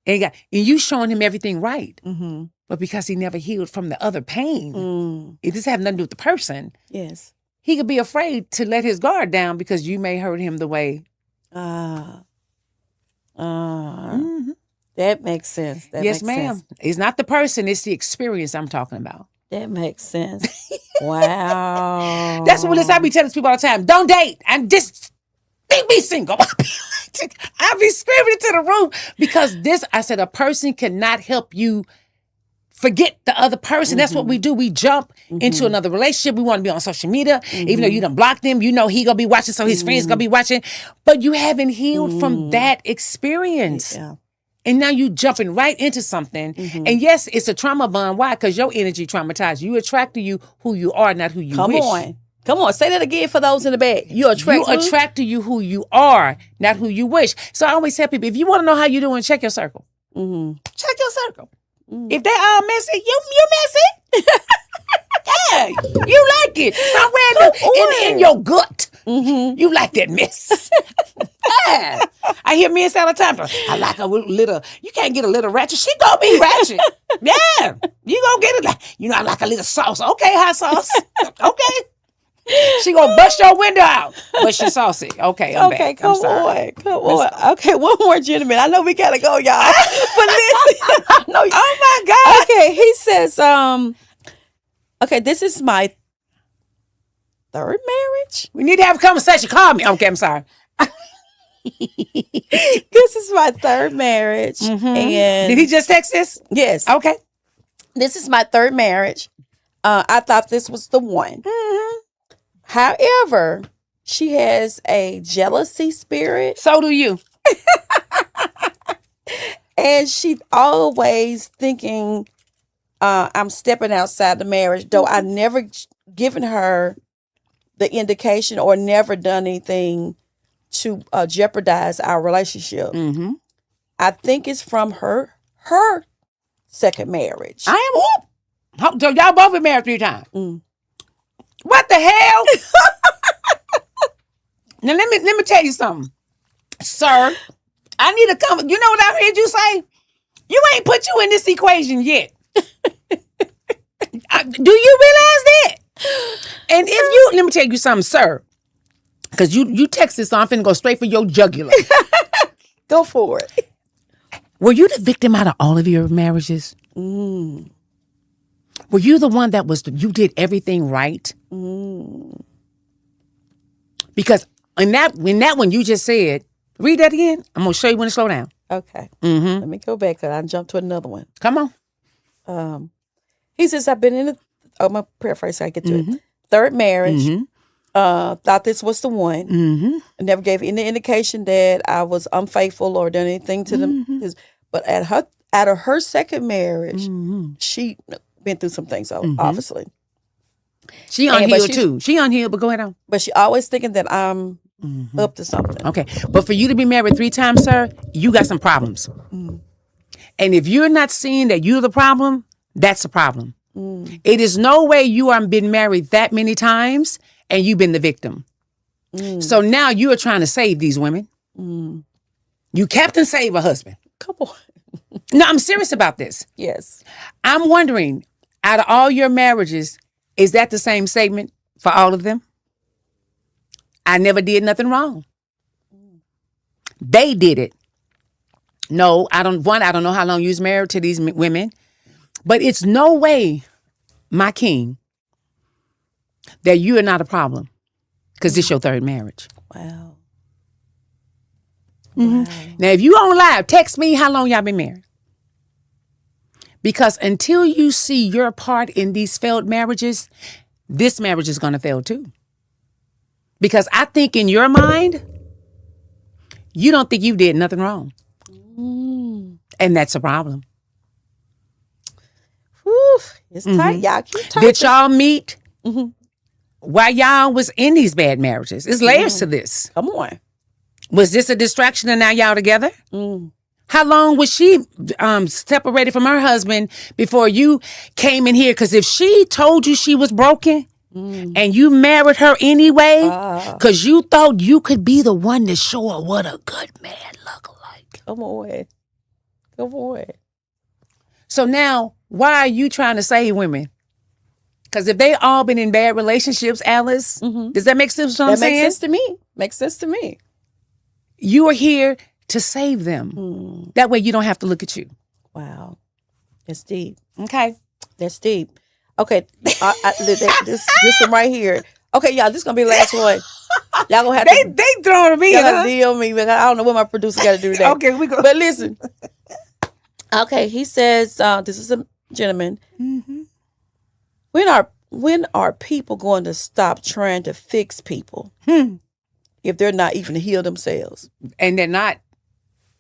And you showing him everything right. Mm-hmm. But because he never healed from the other pain, it doesn't have nothing to do with the person. Yes. He could be afraid to let his guard down because you may hurt him the way. That makes sense. Yes, ma'am. It's not the person, it's the experience I'm talking about. That makes sense. Wow. That's what I be telling people all the time. Don't date. And just be single. I be screaming into the room because I said, a person cannot help you forget the other person. That's what we do. We jump into another relationship. We want to be on social media. Even though you done blocked him, you know he gonna be watching, so his friends gonna be watching. But you haven't healed from that experience. Yeah. And now you jumping right into something. And yes, it's a trauma bond. Why? Because your energy traumatized. You attract to you who you are, not who you wish. Come on. Say that again for those in the back. You attract to you who you are, not who you wish. So I always tell people, if you want to know how you're doing, check your circle. Check your circle. If they all messy, you messy. Yeah, you like it. Somewhere in your gut, you like that mess. Yeah. I hear men say all the time, I like a little, you can't get a little ratchet. She gonna be ratchet. Yeah, you gonna get it. I like a little sauce. Okay, hot sauce. Okay. She gonna bust your window out, but she's saucy. Okay, I'm back. Come on. Okay, one more gentleman. I know we gotta go, y'all. But listen, oh my God. Okay, he says, okay, this is my third marriage. We need to have a conversation. Call me. Okay, I'm sorry. This is my third marriage. And did he just text this? Yes. Okay. This is my third marriage. I thought this was the one. However, she has a jealousy spirit. So do you. And she's always thinking, I'm stepping outside the marriage, though I never given her the indication or never done anything to jeopardize our relationship. I think it's from her second marriage. I am. So y'all both been married 3 times. What the hell? Now let me tell you something, sir. I need to come. You know what I heard you say? You ain't put you in this equation yet. Do you realize that? And let me tell you something, sir. Because you text this, so I'm finna go straight for your jugular. Go for it. Were you the victim out of all of your marriages? Were you the one you did everything right? Because in that one you just said, read that again. I'm going to show you when to slow down. Okay. Let me go back because I jumped to another one. Come on. He says, I've been in I'm going to paraphrase so I get to it. Third marriage. Thought this was the one. I never gave any indication that I was unfaithful or done anything to them. But out of her second marriage, she been through some things, obviously. She unhealed too. She unhealed, but go ahead on. But she always thinking that I'm up to something. Okay. But for you to be married 3 times, sir, you got some problems. And if you're not seeing that you're the problem, that's a problem. It is no way you are been married that many times and you've been the victim. So now you are trying to save these women. You Captain Save a husband. Come on. No, I'm serious about this. Yes. I'm wondering, out of all your marriages, is that the same statement for all of them? I never did nothing wrong. They did it. No, I don't know how long you was married to these women, but it's no way, my king, that you are not a problem because this is your third marriage. Wow. Now, if you on live, text me how long y'all been married. Because until you see your part in these failed marriages, this marriage is going to fail too. Because I think in your mind, you don't think you did nothing wrong. And that's a problem. Whew, it's tight. Y'all keep tight. Did y'all meet while y'all was in these bad marriages? There's layers to this. Come on. Was this a distraction and now y'all together? How long was she separated from her husband before you came in here? Because if she told you she was broken and you married her anyway, because you thought you could be the one to show her what a good man look like. Come on. Come on. So now, why are you trying to save women? Because if they all been in bad relationships, Alice, does that make sense? What I'm That saying? makes sense to me. Makes sense to me. You are here to save them. That way you don't have to look at you. Wow. That's deep. Okay. That's deep. Okay. This one right here. Okay, y'all, this is going to be the last one. Y'all going to have to... They throwing me Y'all in. got to deal me. Because I don't know what my producer got to do today. Okay, we go. But listen. Okay, he says, this is a gentleman. When are people going to stop trying to fix people if they're not even healed themselves? And they're not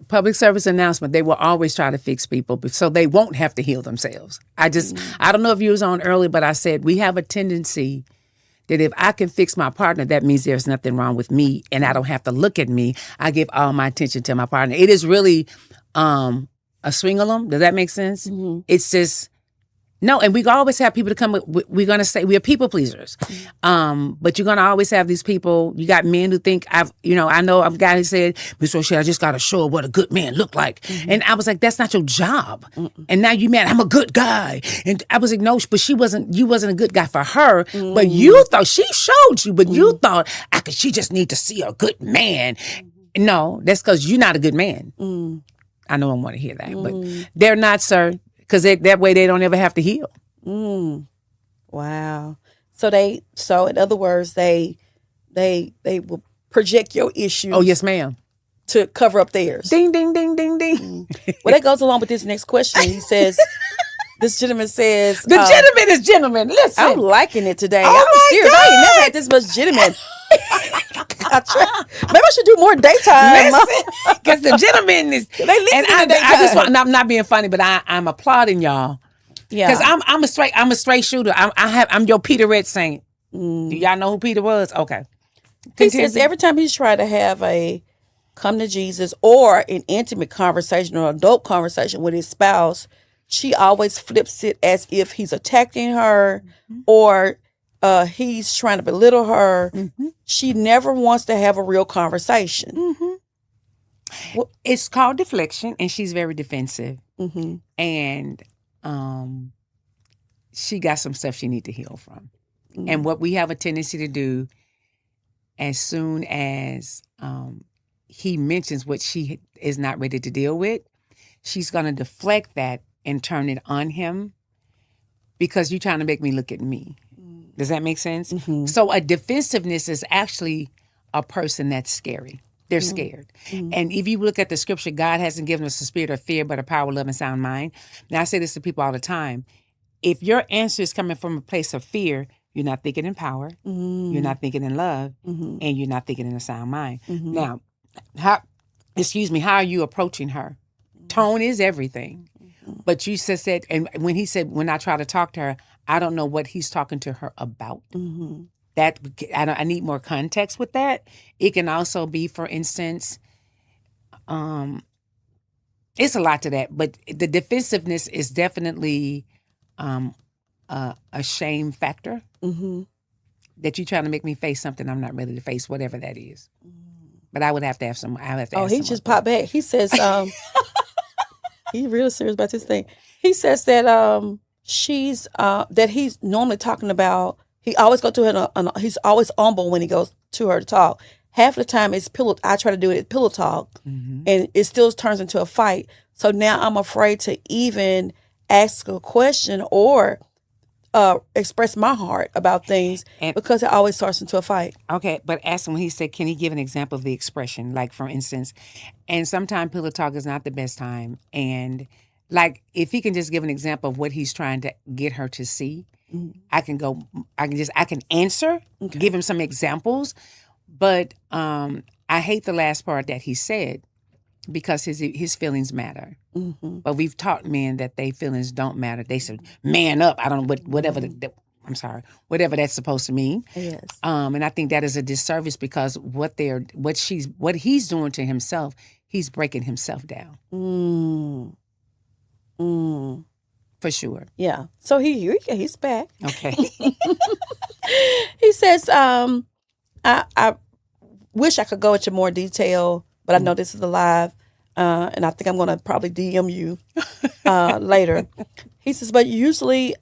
public service announcement. They will always try to fix people so they won't have to heal themselves. I don't know if you was on early, but I said we have a tendency that if I can fix my partner, that means there's nothing wrong with me and I don't have to look at me. I give all my attention to my partner. It is really a swing-alum. Does that make sense? It's just... No, and we always have people to come. We're going to say we're people pleasers, but you're going to always have these people. You got men who think I know a guy who said, "Miss Rochelle, I just got to show her what a good man look like," and I was like, "That's not your job." And now you mad? I'm a good guy, and I was like, "No, but she wasn't. You wasn't a good guy for her, but you thought she showed you, but you thought she just need to see a good man." No, that's because you're not a good man. I know I want to hear that, but they're not, sir. Because that way they don't ever have to heal. Wow. So in other words, they will project your issues. Oh, yes, ma'am. To cover up theirs. Ding, ding, ding, ding, ding. Well, that goes along with this next question. He says, this gentleman says... The gentleman is gentleman. Listen. I'm liking it today. Oh, I'm serious. God. I ain't never had this much gentleman. Maybe I should do more daytime. Because the gentleman is... They listen and to I the daytime. just want... I'm not being funny, but I'm applauding y'all. Yeah. Because I'm a straight shooter. I'm your Peter Red Saint. Do y'all know who Peter was? Okay. He says every time he's trying to have a come to Jesus or an intimate conversation or adult conversation with his spouse, she always flips it as if he's attacking her or he's trying to belittle her. She never wants to have a real conversation. Well, it's called deflection, and she's very defensive. And she got some stuff she need to heal from. And what we have a tendency to do, as soon as he mentions what she is not ready to deal with, she's going to deflect that and turn it on him because you're trying to make me look at me. Does that make sense? So a defensiveness is actually a person that's scary. They're scared. And if you look at the scripture, God hasn't given us a spirit of fear, but a power, love, and sound mind. Now, I say this to people all the time. If your answer is coming from a place of fear, you're not thinking in power, you're not thinking in love, and you're not thinking in a sound mind. Now, how are you approaching her? Tone is everything. But you said, and when he said, when I try to talk to her, I don't know what he's talking to her about. That I need more context with that. It can also be, for instance, it's a lot to that, but the defensiveness is definitely a shame factor. That you're trying to make me face something I'm not ready to face, whatever that is. But I would have to have some. I have to. Oh, he just popped back. He says, he's real serious about this thing. He says that she's that he's normally talking about. He always go to her. He's always humble when he goes to her to talk. Half the time it's pillow. I try to do it at pillow talk, and it still turns into a fight. So now I'm afraid to even ask a question or express my heart about things because it always starts into a fight. Okay, but ask him when he said, can he give an example of the expression? Like, for instance, and sometimes pillow talk is not the best time. And like, if he can just give an example of what he's trying to get her to see, I can answer, give him some examples. But I hate the last part that he said because his feelings matter. But we've taught men that their feelings don't matter. They said, man up. I don't know whatever that's supposed to mean. Yes. And I think that is a disservice because what he's doing to himself, he's breaking himself down for sure. Yeah. So he's back. Okay. He says, I wish I could go into more detail, but I know this is a live, and I think I'm going to probably DM you later. He says, but usually,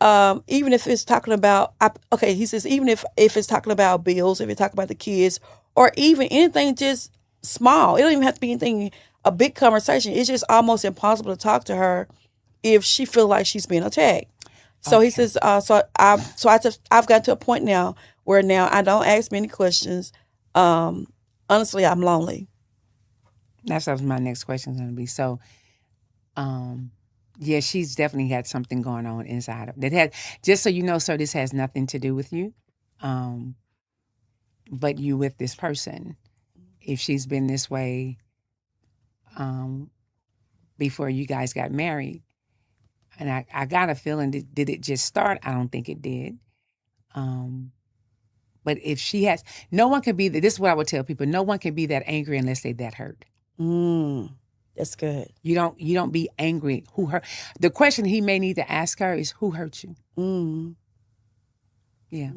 even if it's talking about, he says, even if it's talking about bills, if it's talking about the kids, or even anything just small, it don't even have to be anything, a big conversation. It's just almost impossible to talk to her if she feel like she's being attacked. So he says, I've got to a point now where now I don't ask many questions. Honestly, I'm lonely. That's what my next question is going to be. So, yeah, she's definitely had something going on inside of that. Just so you know, sir, this has nothing to do with you, but you with this person. If she's been this way before you guys got married, and I got a feeling, did it just start? I don't think it did. But if she has, no one can be, this is what I would tell people, no one can be that angry unless they that hurt. That's good. You don't be angry. Who hurt? The question he may need to ask her is, who hurt you? Yeah.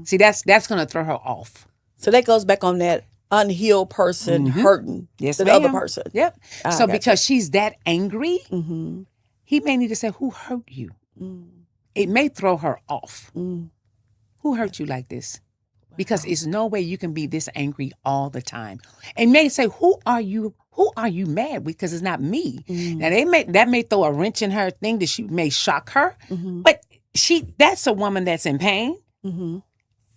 See, that's going to throw her off. So that goes back on that unhealed person hurting the other person. Yep. So because she's that angry, he may need to say, who hurt you? It may throw her off. Who hurt you like this? Because it's no way you can be this angry all the time. And may say, who are you mad with? Because it's not me. Now that may throw a wrench in her thing, that she may shock her. But that's a woman that's in pain. And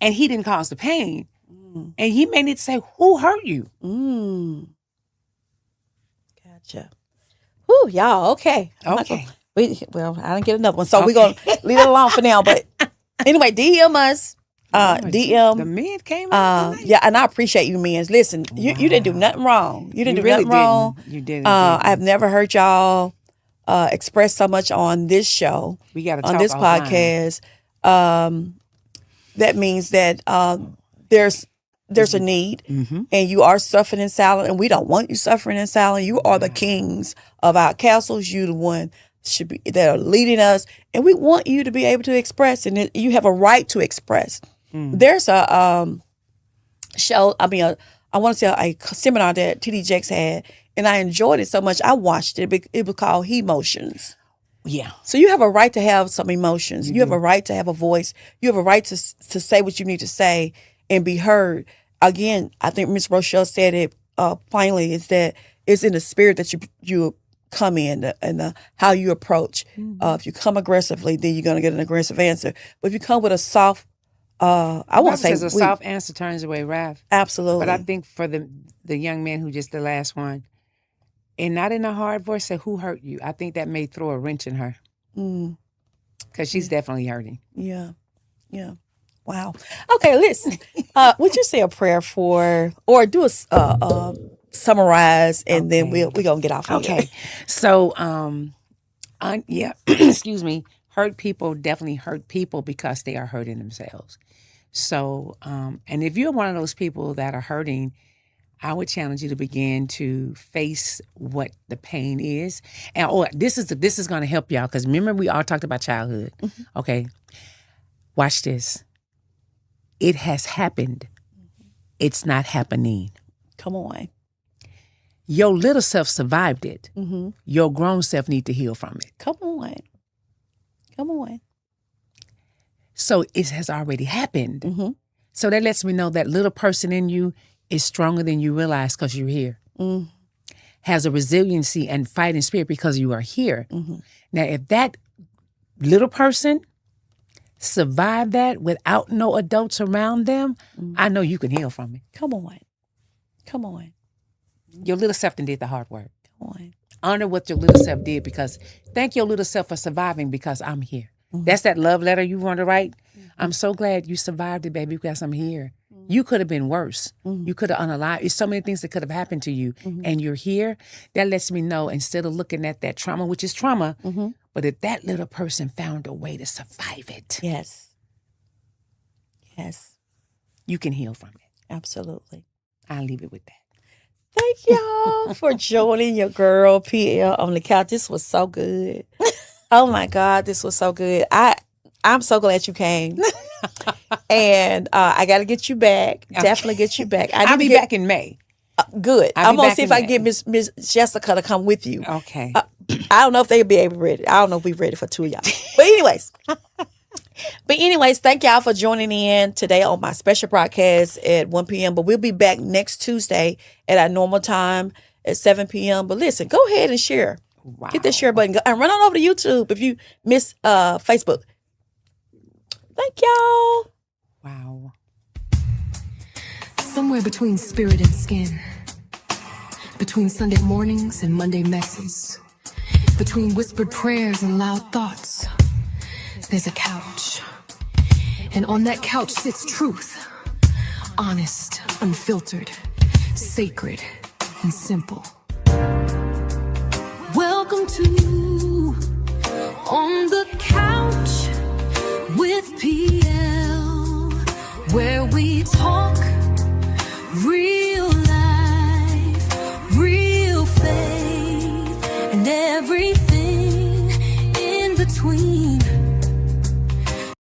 he didn't cause the pain. And he may need to say, who hurt you? Gotcha. Whew, y'all, okay. Okay. I didn't get another one. So we're going to leave it alone for now. But anyway, DM us. DM. The men came out tonight. Yeah, and I appreciate you men. Listen, you didn't do nothing wrong. You didn't do really nothing wrong. You didn't. I've never heard y'all express so much on this show, We got to on talk this offline. podcast. That means that there's a need, and you are suffering in silence, and we don't want you suffering in silence. You are the kings of our castles. You the one that are leading us, and we want you to be able to express, and you have a right to express. There's a show. I want to say a seminar that TD Jakes had, and I enjoyed it so much. I watched it. It was called He Motions. Yeah. So you have a right to have some emotions. You have a right to have a voice. You have a right to say what you need to say and be heard. Again, I think Miss Rochelle said it plainly. Is that it's in the spirit that you come in and how you approach. If you come aggressively, then you're going to get an aggressive answer. But if you come with a soft, I won't say a soft answer turns away wrath. Absolutely. But I think for the young man who just the last one, and not in a hard voice, say, who hurt you? I think that may throw a wrench in her. Because she's definitely hurting. Yeah. Wow. Okay, listen. Would you say a prayer for, or do a summarize, and then we're gonna get off. Okay. So, excuse me. Hurt people definitely hurt people because they are hurting themselves. So, and if you're one of those people that are hurting, I would challenge you to begin to face what the pain is. And this is going to help y'all, because remember we all talked about childhood. Okay, watch this. It has happened. It's not happening. Come on. Your little self survived it. Your grown self need to heal from it. Come on. So it has already happened. So that lets me know that little person in you is stronger than you realize because you're here. Has a resiliency and fighting spirit because you are here. Now, if that little person survived that without no adults around them, I know you can heal from it. Come on. Your little self did the hard work. Come on. Honor what your little self did, because thank your little self for surviving because I'm here. That's that love letter you want to write. I'm so glad you survived it, baby, because I'm here. You could have been worse. You could have unalived. There's so many things that could have happened to you, and you're here. That lets me know, instead of looking at that trauma, which is trauma, but if that little person found a way to survive it, Yes. you can heal from it. Absolutely. I'll leave it with that. Thank y'all for joining your girl PL on the couch. This was so good. Oh my God, this was so good. I'm so glad you came. And I got to get you back. Definitely get you back. I'll be back in May. Good. I'll I'm be gonna back see in if I May. can get Miss Jessica to come with you. Okay. I don't know if they'll be able to ready. I don't know if we're ready for two of y'all. But anyways, thank y'all for joining in today on my special broadcast at 1 p.m. But we'll be back next Tuesday at our normal time at 7 p.m. But listen, go ahead and share. Wow. Hit that share button and run on over to YouTube if you miss Facebook. Thank y'all. Wow. Somewhere between spirit and skin. Between Sunday mornings and Monday messes. Between whispered prayers and loud thoughts. There's a couch. And on that couch sits truth. Honest, unfiltered, sacred, and simple. Welcome to